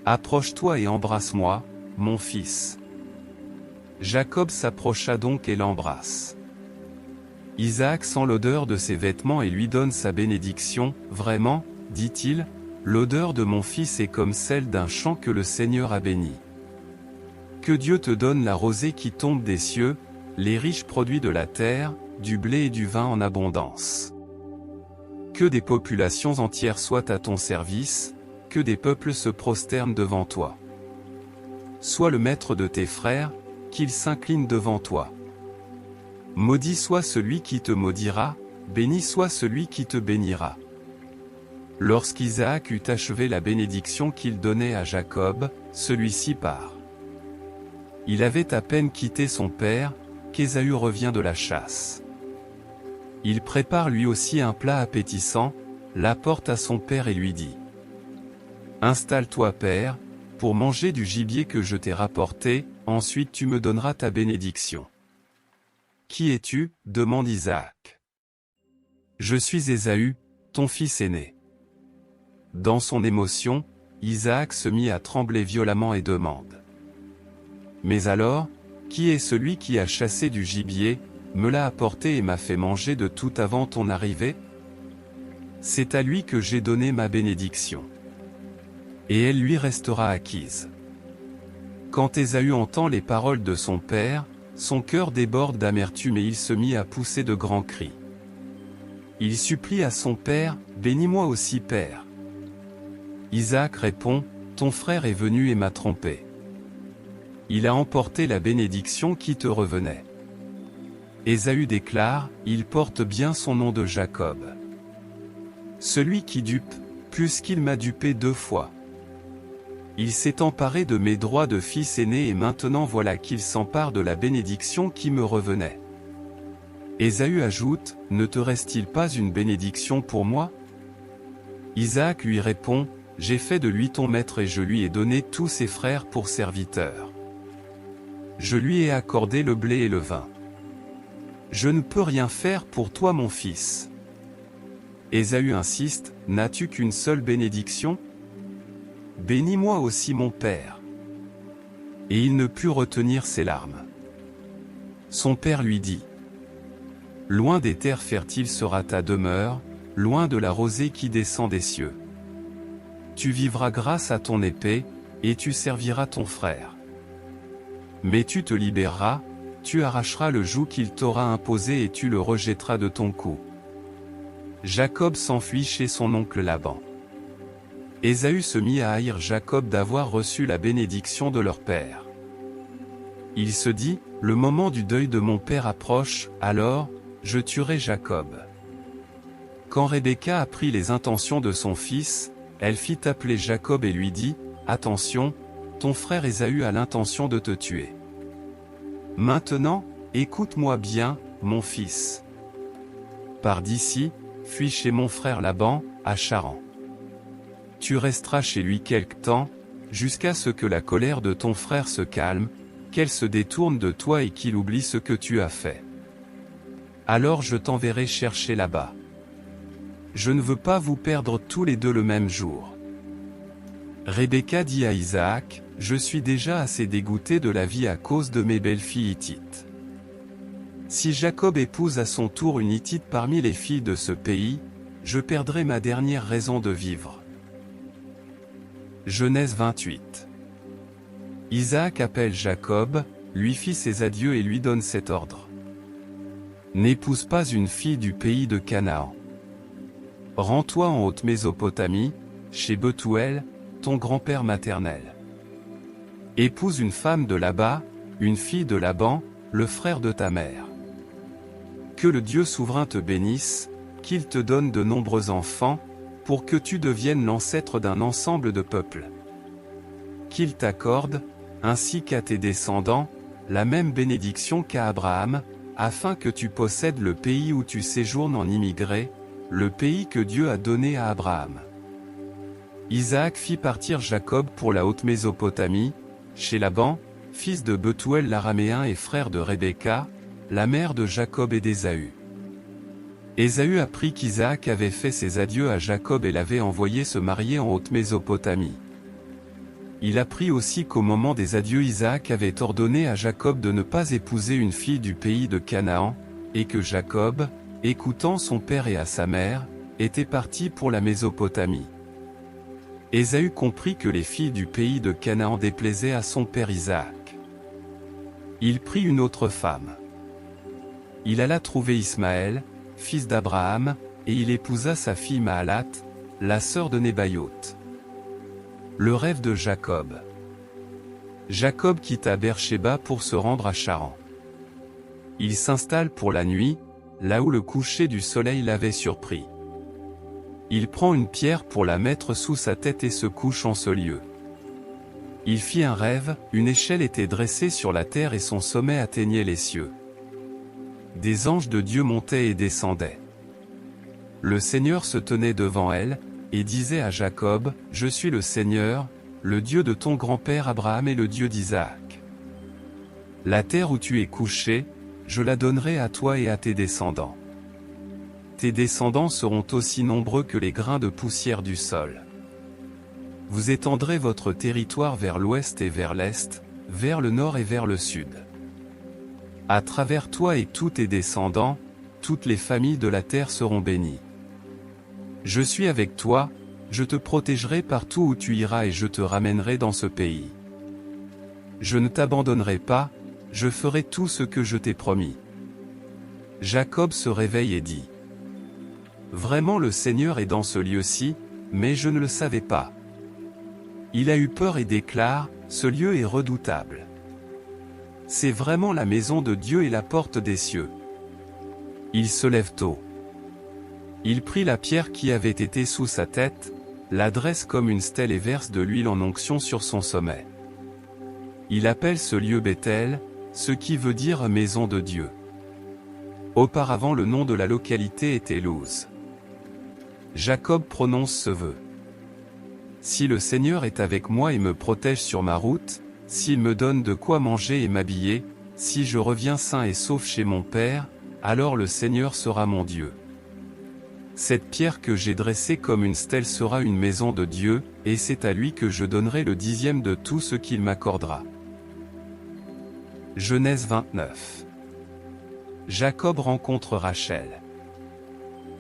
Approche-toi et embrasse-moi, mon fils. Jacob s'approcha donc et l'embrasse. Isaac sent l'odeur de ses vêtements et lui donne sa bénédiction, vraiment, dit-il, l'odeur de mon fils est comme celle d'un champ que le Seigneur a béni. Que Dieu te donne la rosée qui tombe des cieux, les riches produits de la terre, du blé et du vin en abondance. Que des populations entières soient à ton service, que des peuples se prosternent devant toi. Sois le maître de tes frères, qu'ils s'inclinent devant toi. Maudit soit celui qui te maudira, béni soit celui qui te bénira. Lorsqu'Isaac eut achevé la bénédiction qu'il donnait à Jacob, celui-ci part. Il avait à peine quitté son père, qu'Ésaü revient de la chasse. Il prépare lui aussi un plat appétissant, l'apporte à son père et lui dit. Installe-toi père, pour manger du gibier que je t'ai rapporté, ensuite tu me donneras ta bénédiction. Qui es-tu ? Demande Isaac. Je suis Ésaü, ton fils aîné. Dans son émotion, Isaac se mit à trembler violemment et demande. Mais alors, qui est celui qui a chassé du gibier, me l'a apporté et m'a fait manger de tout avant ton arrivée ? C'est à lui que j'ai donné ma bénédiction. Et elle lui restera acquise. Quand Ésaü entend les paroles de son père, son cœur déborde d'amertume et il se mit à pousser de grands cris. Il supplie à son père, bénis-moi aussi père. Isaac répond, ton frère est venu et m'a trompé. Il a emporté la bénédiction qui te revenait. Ésaü déclare, il porte bien son nom de Jacob. Celui qui dupe, plus qu'il m'a dupé 2 fois. Il s'est emparé de mes droits de fils aîné et maintenant voilà qu'il s'empare de la bénédiction qui me revenait. Ésaü ajoute, ne te reste-t-il pas une bénédiction pour moi ? Isaac lui répond, j'ai fait de lui ton maître et je lui ai donné tous ses frères pour serviteurs. Je lui ai accordé le blé et le vin. Je ne peux rien faire pour toi mon fils. Ésaü insiste, n'as-tu qu'une seule bénédiction ? Bénis-moi aussi mon père. Et il ne put retenir ses larmes. Son père lui dit: Loin des terres fertiles sera ta demeure, loin de la rosée qui descend des cieux. Tu vivras grâce à ton épée, et tu serviras ton frère. Mais tu te libéreras, tu arracheras le joug qu'il t'aura imposé et tu le rejetteras de ton cou. Jacob s'enfuit chez son oncle Laban. Ésaü se mit à haïr Jacob d'avoir reçu la bénédiction de leur père. Il se dit: Le moment du deuil de mon père approche, alors, je tuerai Jacob. Quand Rebecca apprit les intentions de son fils, elle fit appeler Jacob et lui dit: Attention, ton frère Ésaü a l'intention de te tuer. Maintenant, écoute-moi bien, mon fils. Pars d'ici, fuis chez mon frère Laban, à Charan. Tu resteras chez lui quelque temps, jusqu'à ce que la colère de ton frère se calme, qu'elle se détourne de toi et qu'il oublie ce que tu as fait. Alors je t'enverrai chercher là-bas. Je ne veux pas vous perdre tous les deux le même jour. Rebecca dit à Isaac: Je suis déjà assez dégoûtée de la vie à cause de mes belles-filles hittites. Si Jacob épouse à son tour une hittite parmi les filles de ce pays, je perdrai ma dernière raison de vivre. Genèse 28. Isaac appelle Jacob, lui fit ses adieux et lui donne cet ordre. N'épouse pas une fille du pays de Canaan. Rends-toi en haute Mésopotamie, chez Bethuel, ton grand-père maternel. Épouse une femme de là-bas, une fille de Laban, le frère de ta mère. Que le Dieu souverain te bénisse, qu'il te donne de nombreux enfants, pour que tu deviennes l'ancêtre d'un ensemble de peuples. Qu'il t'accorde, ainsi qu'à tes descendants, la même bénédiction qu'à Abraham, afin que tu possèdes le pays où tu séjournes en immigré, le pays que Dieu a donné à Abraham. Isaac fit partir Jacob pour la haute Mésopotamie, chez Laban, fils de Bethuel l'araméen et frère de Rebecca, la mère de Jacob et d'Ésaü. Ésaü apprit qu'Isaac avait fait ses adieux à Jacob et l'avait envoyé se marier en haute Mésopotamie. Il apprit aussi qu'au moment des adieux Isaac avait ordonné à Jacob de ne pas épouser une fille du pays de Canaan, et que Jacob, écoutant son père et à sa mère, était parti pour la Mésopotamie. Ésaü comprit que les filles du pays de Canaan déplaisaient à son père Isaac. Il prit une autre femme. Il alla trouver Ismaël, fils d'Abraham, et il épousa sa fille Mahalat, la sœur de Nébaïoth. Le rêve de Jacob. Jacob quitta Beersheba pour se rendre à Charan. Il s'installe pour la nuit, là où le coucher du soleil l'avait surpris. Il prend une pierre pour la mettre sous sa tête et se couche en ce lieu. Il fit un rêve, une échelle était dressée sur la terre et son sommet atteignait les cieux. Des anges de Dieu montaient et descendaient. Le Seigneur se tenait devant elle, et disait à Jacob: Je suis le Seigneur, le Dieu de ton grand-père Abraham et le Dieu d'Isaac. La terre où tu es couché, je la donnerai à toi et à tes descendants. Tes descendants seront aussi nombreux que les grains de poussière du sol. Vous étendrez votre territoire vers l'ouest et vers l'est, vers le nord et vers le sud. À travers toi et tous tes descendants, toutes les familles de la terre seront bénies. Je suis avec toi, je te protégerai partout où tu iras et je te ramènerai dans ce pays. Je ne t'abandonnerai pas, je ferai tout ce que je t'ai promis. Jacob se réveille et dit: Vraiment le Seigneur est dans ce lieu-ci, mais je ne le savais pas. Il a eu peur et déclare: Ce lieu est redoutable. C'est vraiment la maison de Dieu et la porte des cieux. Il se lève tôt. Il prit la pierre qui avait été sous sa tête, la dresse comme une stèle et verse de l'huile en onction sur son sommet. Il appelle ce lieu Béthel, ce qui veut dire maison de Dieu. Auparavant le nom de la localité était Luz. Jacob prononce ce vœu. Si le Seigneur est avec moi et me protège sur ma route, s'il me donne de quoi manger et m'habiller, si je reviens sain et sauf chez mon Père, alors le Seigneur sera mon Dieu. Cette pierre que j'ai dressée comme une stèle sera une maison de Dieu, et c'est à lui que je donnerai le 10e de tout ce qu'il m'accordera. Genèse 29. Jacob rencontre Rachel.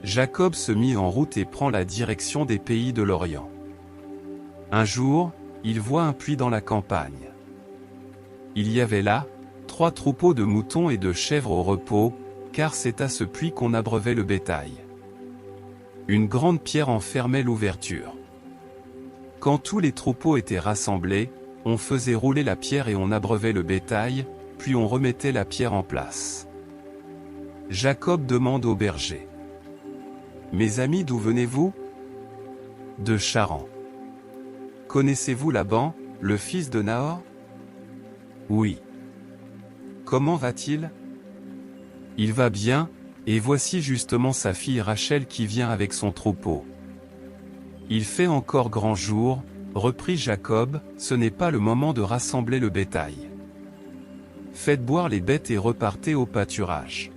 Jacob se mit en route et prend la direction des pays de l'Orient. Un jour, il voit un puits dans la campagne. Il y avait là 3 troupeaux de moutons et de chèvres au repos, car c'est à ce puits qu'on abreuvait le bétail. Une grande pierre en fermait l'ouverture. Quand tous les troupeaux étaient rassemblés, on faisait rouler la pierre et on abreuvait le bétail, puis on remettait la pierre en place. Jacob demande au berger: « Mes amis, d'où venez-vous ? » « De Charan. »« Connaissez-vous Laban, le fils de Nahor ? » ? « Oui. »« Comment va-t-il ? » ? « Il va bien, et voici justement sa fille Rachel qui vient avec son troupeau. » « Il fait encore grand jour, » reprit Jacob, « ce n'est pas le moment de rassembler le bétail. Faites boire les bêtes et repartez au pâturage.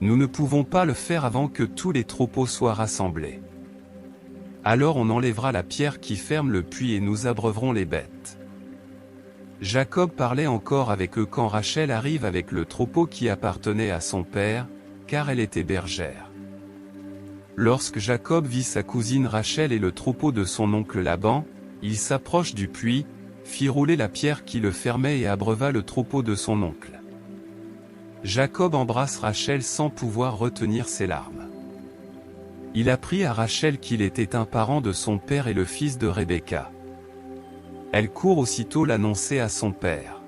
Nous ne pouvons pas le faire avant que tous les troupeaux soient rassemblés. Alors on enlèvera la pierre qui ferme le puits et nous abreuverons les bêtes. » Jacob parlait encore avec eux quand Rachel arrive avec le troupeau qui appartenait à son père, car elle était bergère. Lorsque Jacob vit sa cousine Rachel et le troupeau de son oncle Laban, il s'approche du puits, fit rouler la pierre qui le fermait et abreuva le troupeau de son oncle. Jacob embrasse Rachel sans pouvoir retenir ses larmes. Il apprit à Rachel qu'il était un parent de son père et le fils de Rebecca. Elle court aussitôt l'annoncer à son père.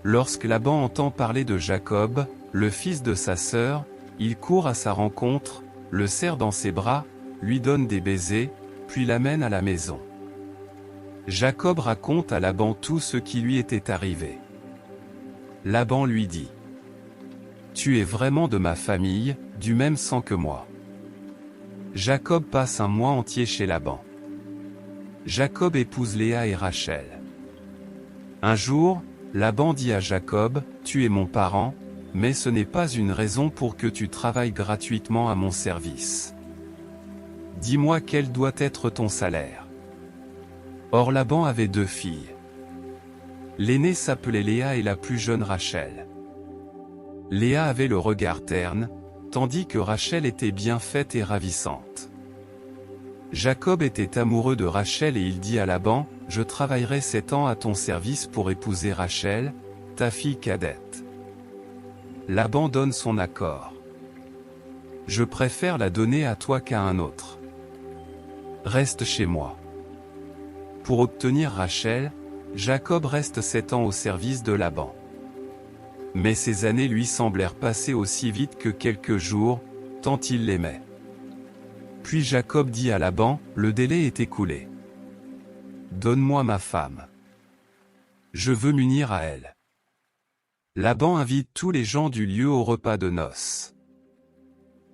Lorsque Laban entend parler de Jacob, le fils de sa sœur, il court à sa rencontre, le serre dans ses bras, lui donne des baisers, puis l'amène à la maison. Jacob raconte à Laban tout ce qui lui était arrivé. Laban lui dit: « Tu es vraiment de ma famille, du même sang que moi. » Jacob passe un mois entier chez Laban. Jacob épouse Léa et Rachel. Un jour, Laban dit à Jacob: « Tu es mon parent, mais ce n'est pas une raison pour que tu travailles gratuitement à mon service. Dis-moi quel doit être ton salaire. » Or Laban avait 2 filles. L'aînée s'appelait Léa et la plus jeune Rachel. Léa avait le regard terne, tandis que Rachel était bien faite et ravissante. Jacob était amoureux de Rachel et il dit à Laban: « Je travaillerai 7 ans à ton service pour épouser Rachel, ta fille cadette. » Laban donne son accord. « Je préfère la donner à toi qu'à un autre. Reste chez moi. » Pour obtenir Rachel, Jacob reste 7 ans au service de Laban. Mais ces années lui semblèrent passer aussi vite que quelques jours, tant il l'aimait. Puis Jacob dit à Laban: « Le délai est écoulé. Donne-moi ma femme. Je veux m'unir à elle. » Laban invite tous les gens du lieu au repas de noces.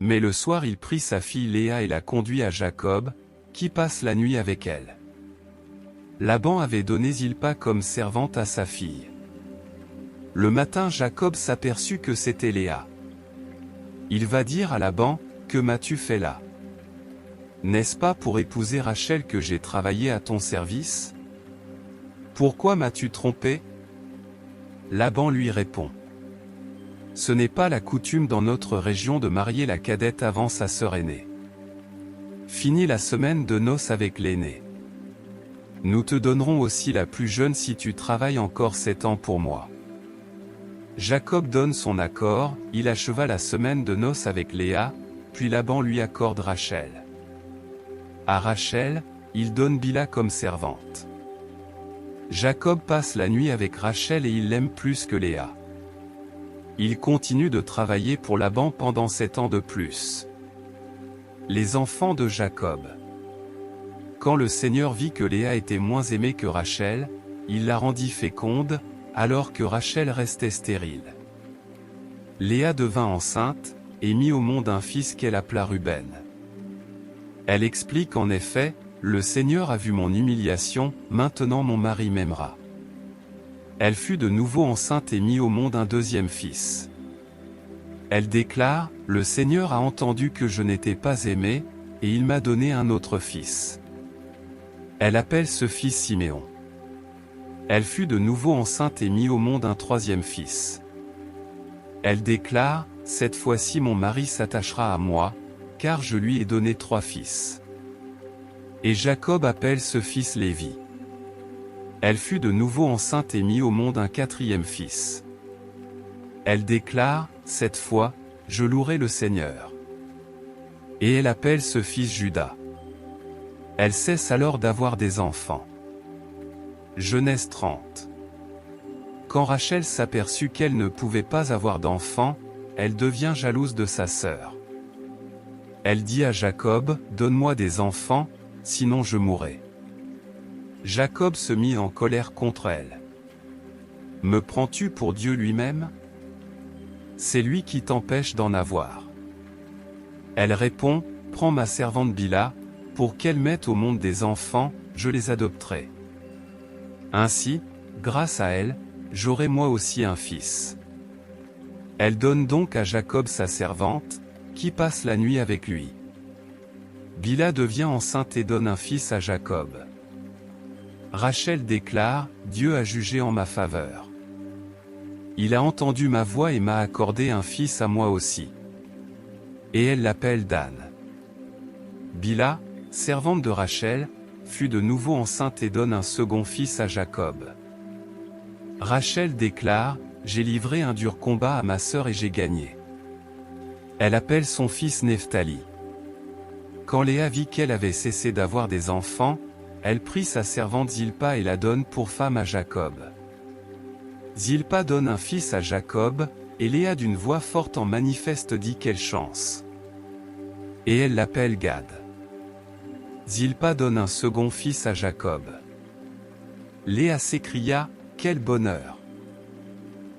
Mais le soir il prit sa fille Léa et la conduit à Jacob, qui passe la nuit avec elle. Laban avait donné Zilpa comme servante à sa fille. Le matin Jacob s'aperçut que c'était Léa. Il va dire à Laban: « Que m'as-tu fait là? N'est-ce pas pour épouser Rachel que j'ai travaillé à ton service? Pourquoi m'as-tu trompé ?» Laban lui répond: « Ce n'est pas la coutume dans notre région de marier la cadette avant sa sœur aînée. Finis la semaine de noces avec l'aînée. Nous te donnerons aussi la plus jeune si tu travailles encore 7 ans pour moi. » Jacob donne son accord, il acheva la semaine de noces avec Léa, puis Laban lui accorde Rachel. À Rachel, il donne Bila comme servante. Jacob passe la nuit avec Rachel et il l'aime plus que Léa. Il continue de travailler pour Laban pendant 7 ans de plus. Les enfants de Jacob. Quand le Seigneur vit que Léa était moins aimée que Rachel, il la rendit féconde, alors que Rachel restait stérile. Léa devint enceinte, et mit au monde un fils qu'elle appela Ruben. Elle explique en effet: « Le Seigneur a vu mon humiliation, maintenant mon mari m'aimera. » Elle fut de nouveau enceinte et mit au monde un 2e fils. Elle déclare: « Le Seigneur a entendu que je n'étais pas aimée, et il m'a donné un autre fils. » Elle appelle ce fils Siméon. Elle fut de nouveau enceinte et mit au monde un troisième fils. Elle déclare, « Cette fois-ci mon mari s'attachera à moi, car je lui ai donné 3 fils. » Et Jacob appelle ce fils Lévi. Elle fut de nouveau enceinte et mit au monde un quatrième fils. Elle déclare, « Cette fois, je louerai le Seigneur. » Et elle appelle ce fils Juda. Elle cesse alors d'avoir des enfants. Genèse 30. Quand Rachel s'aperçut qu'elle ne pouvait pas avoir d'enfants, elle devient jalouse de sa sœur. Elle dit à Jacob, « Donne-moi des enfants, sinon je mourrai. » Jacob se mit en colère contre elle. « Me prends-tu pour Dieu lui-même? C'est lui qui t'empêche d'en avoir. » Elle répond, « Prends ma servante Bila, pour qu'elle mette au monde des enfants, je les adopterai. Ainsi, grâce à elle, j'aurai moi aussi un fils. » Elle donne donc à Jacob sa servante, qui passe la nuit avec lui. Bila devient enceinte et donne un fils à Jacob. Rachel déclare, « Dieu a jugé en ma faveur. Il a entendu ma voix et m'a accordé un fils à moi aussi. » Et elle l'appelle Dan. Bila, servante de Rachel, fut de nouveau enceinte et donne un second fils à Jacob. Rachel déclare, « J'ai livré un dur combat à ma sœur et j'ai gagné. » Elle appelle son fils Nephtali. Quand Léa vit qu'elle avait cessé d'avoir des enfants, elle prit sa servante Zilpa et la donne pour femme à Jacob. Zilpa donne un fils à Jacob, et Léa d'une voix forte en manifeste dit quelle chance. Et elle l'appelle Gad. Zilpa donne un second fils à Jacob. Léa s'écria, « Quel bonheur!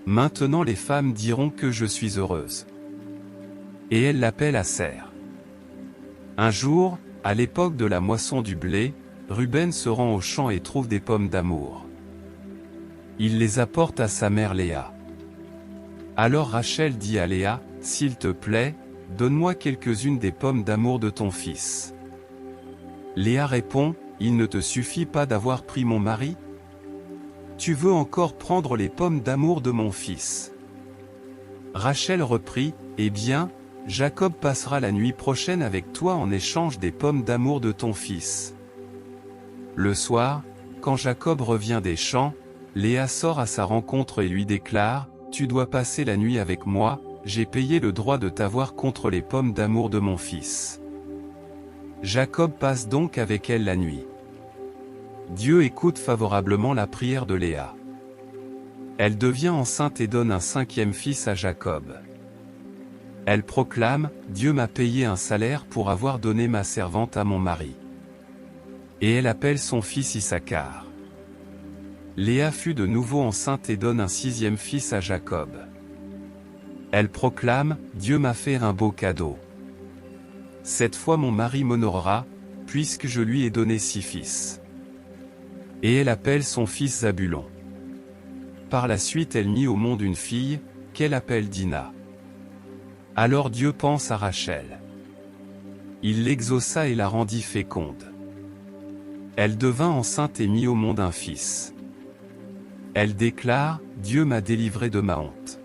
Maintenant les femmes diront que je suis heureuse. » Et elle l'appelle Aser. Un jour, à l'époque de la moisson du blé, Ruben se rend au champ et trouve des pommes d'amour. Il les apporte à sa mère Léa. Alors Rachel dit à Léa, « S'il te plaît, donne-moi quelques-unes des pommes d'amour de ton fils. » Léa répond, « Il ne te suffit pas d'avoir pris mon mari? Tu veux encore prendre les pommes d'amour de mon fils. » Rachel reprit, « Eh bien, Jacob passera la nuit prochaine avec toi en échange des pommes d'amour de ton fils. » Le soir, quand Jacob revient des champs, Léa sort à sa rencontre et lui déclare, « Tu dois passer la nuit avec moi, j'ai payé le droit de t'avoir contre les pommes d'amour de mon fils. » Jacob passe donc avec elle la nuit. Dieu écoute favorablement la prière de Léa. Elle devient enceinte et donne un cinquième fils à Jacob. Elle proclame, « Dieu m'a payé un salaire pour avoir donné ma servante à mon mari. » Et elle appelle son fils Issachar. Léa fut de nouveau enceinte et donne un sixième fils à Jacob. Elle proclame, « Dieu m'a fait un beau cadeau. Cette fois mon mari m'honorera, puisque je lui ai donné 6 fils. » Et elle appelle son fils Zabulon. Par la suite elle mit au monde une fille, qu'elle appelle Dina. Alors Dieu pense à Rachel. Il l'exauça et la rendit féconde. Elle devint enceinte et mit au monde un fils. Elle déclare, « Dieu m'a délivré de ma honte. »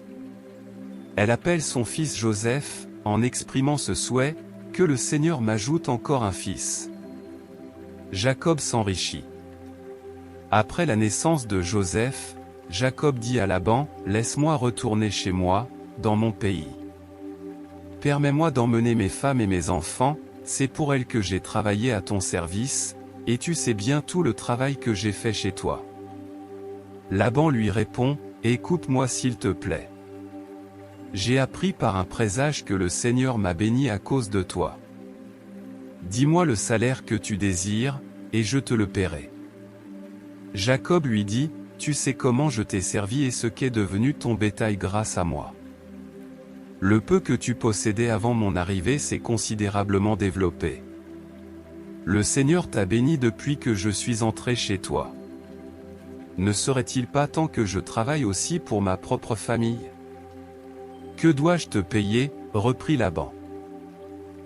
Elle appelle son fils Joseph, en exprimant ce souhait, « Que le Seigneur m'ajoute encore un fils. » Jacob s'enrichit. Après la naissance de Joseph, Jacob dit à Laban, « Laisse-moi retourner chez moi, dans mon pays. Permets-moi d'emmener mes femmes et mes enfants, c'est pour elles que j'ai travaillé à ton service, et tu sais bien tout le travail que j'ai fait chez toi. » Laban lui répond, « Écoute-moi s'il te plaît. J'ai appris par un présage que le Seigneur m'a béni à cause de toi. Dis-moi le salaire que tu désires, et je te le paierai. » Jacob lui dit, « Tu sais comment je t'ai servi et ce qu'est devenu ton bétail grâce à moi. Le peu que tu possédais avant mon arrivée s'est considérablement développé. Le Seigneur t'a béni depuis que je suis entré chez toi. Ne serait-il pas temps que je travaille aussi pour ma propre famille? Que dois-je te payer? Reprit Laban.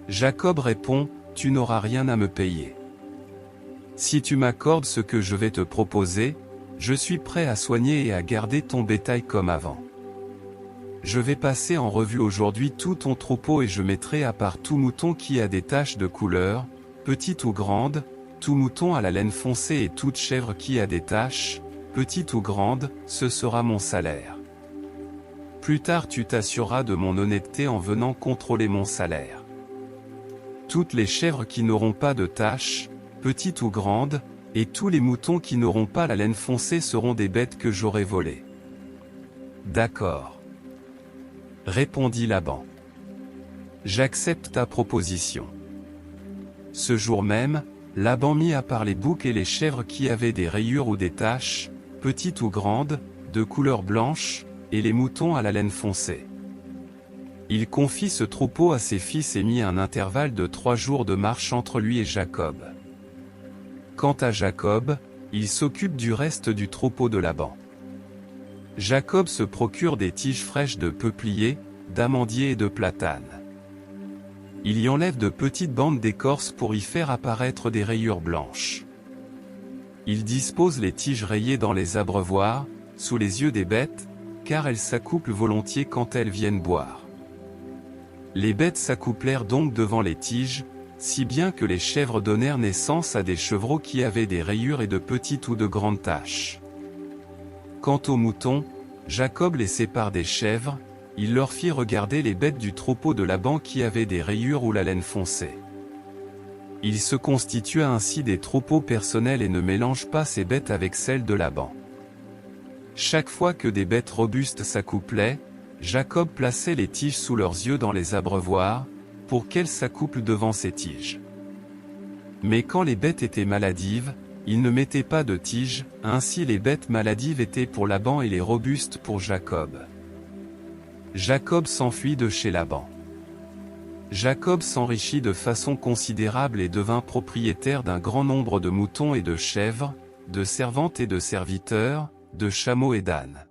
Jacob répond, Tu n'auras rien à me payer. Si tu m'accordes ce que je vais te proposer, Je suis prêt à soigner et à garder ton bétail comme avant. Je vais passer en revue aujourd'hui tout ton troupeau et je mettrai à part tout mouton qui a des taches de couleur, petite ou grande, tout mouton à la laine foncée et toute chèvre qui a des taches, petite ou grande, ce sera mon salaire. Plus tard tu t'assureras de mon honnêteté en venant contrôler mon salaire. Toutes les chèvres qui n'auront pas de taches, petites ou grandes, et tous les moutons qui n'auront pas la laine foncée seront des bêtes que j'aurai volées. D'accord, répondit Laban. J'accepte ta proposition. Ce jour même, Laban mit à part les boucs et les chèvres qui avaient des rayures ou des taches, petites ou grandes, de couleur blanche, et les moutons à la laine foncée. Il confie ce troupeau à ses fils et mit un intervalle de 3 jours de marche entre lui et Jacob. Quant à Jacob, il s'occupe du reste du troupeau de Laban. Jacob se procure des tiges fraîches de peuplier, d'amandier et de platane. Il y enlève de petites bandes d'écorce pour y faire apparaître des rayures blanches. Il dispose les tiges rayées dans les abreuvoirs, sous les yeux des bêtes, car elles s'accouplent volontiers quand elles viennent boire. Les bêtes s'accouplèrent donc devant les tiges, si bien que les chèvres donnèrent naissance à des chevreaux qui avaient des rayures et de petites ou de grandes taches. Quant aux moutons, Jacob les sépare des chèvres, il leur fit regarder les bêtes du troupeau de Laban qui avaient des rayures ou la laine foncée. Il se constitua ainsi des troupeaux personnels et ne mélange pas ces bêtes avec celles de Laban. Chaque fois que des bêtes robustes s'accouplaient, Jacob plaçait les tiges sous leurs yeux dans les abreuvoirs, pour qu'elles s'accouplent devant ces tiges. Mais quand les bêtes étaient maladives, il ne mettait pas de tiges, ainsi les bêtes maladives étaient pour Laban et les robustes pour Jacob. Jacob s'enfuit de chez Laban. Jacob s'enrichit de façon considérable et devint propriétaire d'un grand nombre de moutons et de chèvres, de servantes et de serviteurs, de chameaux et d'ânes.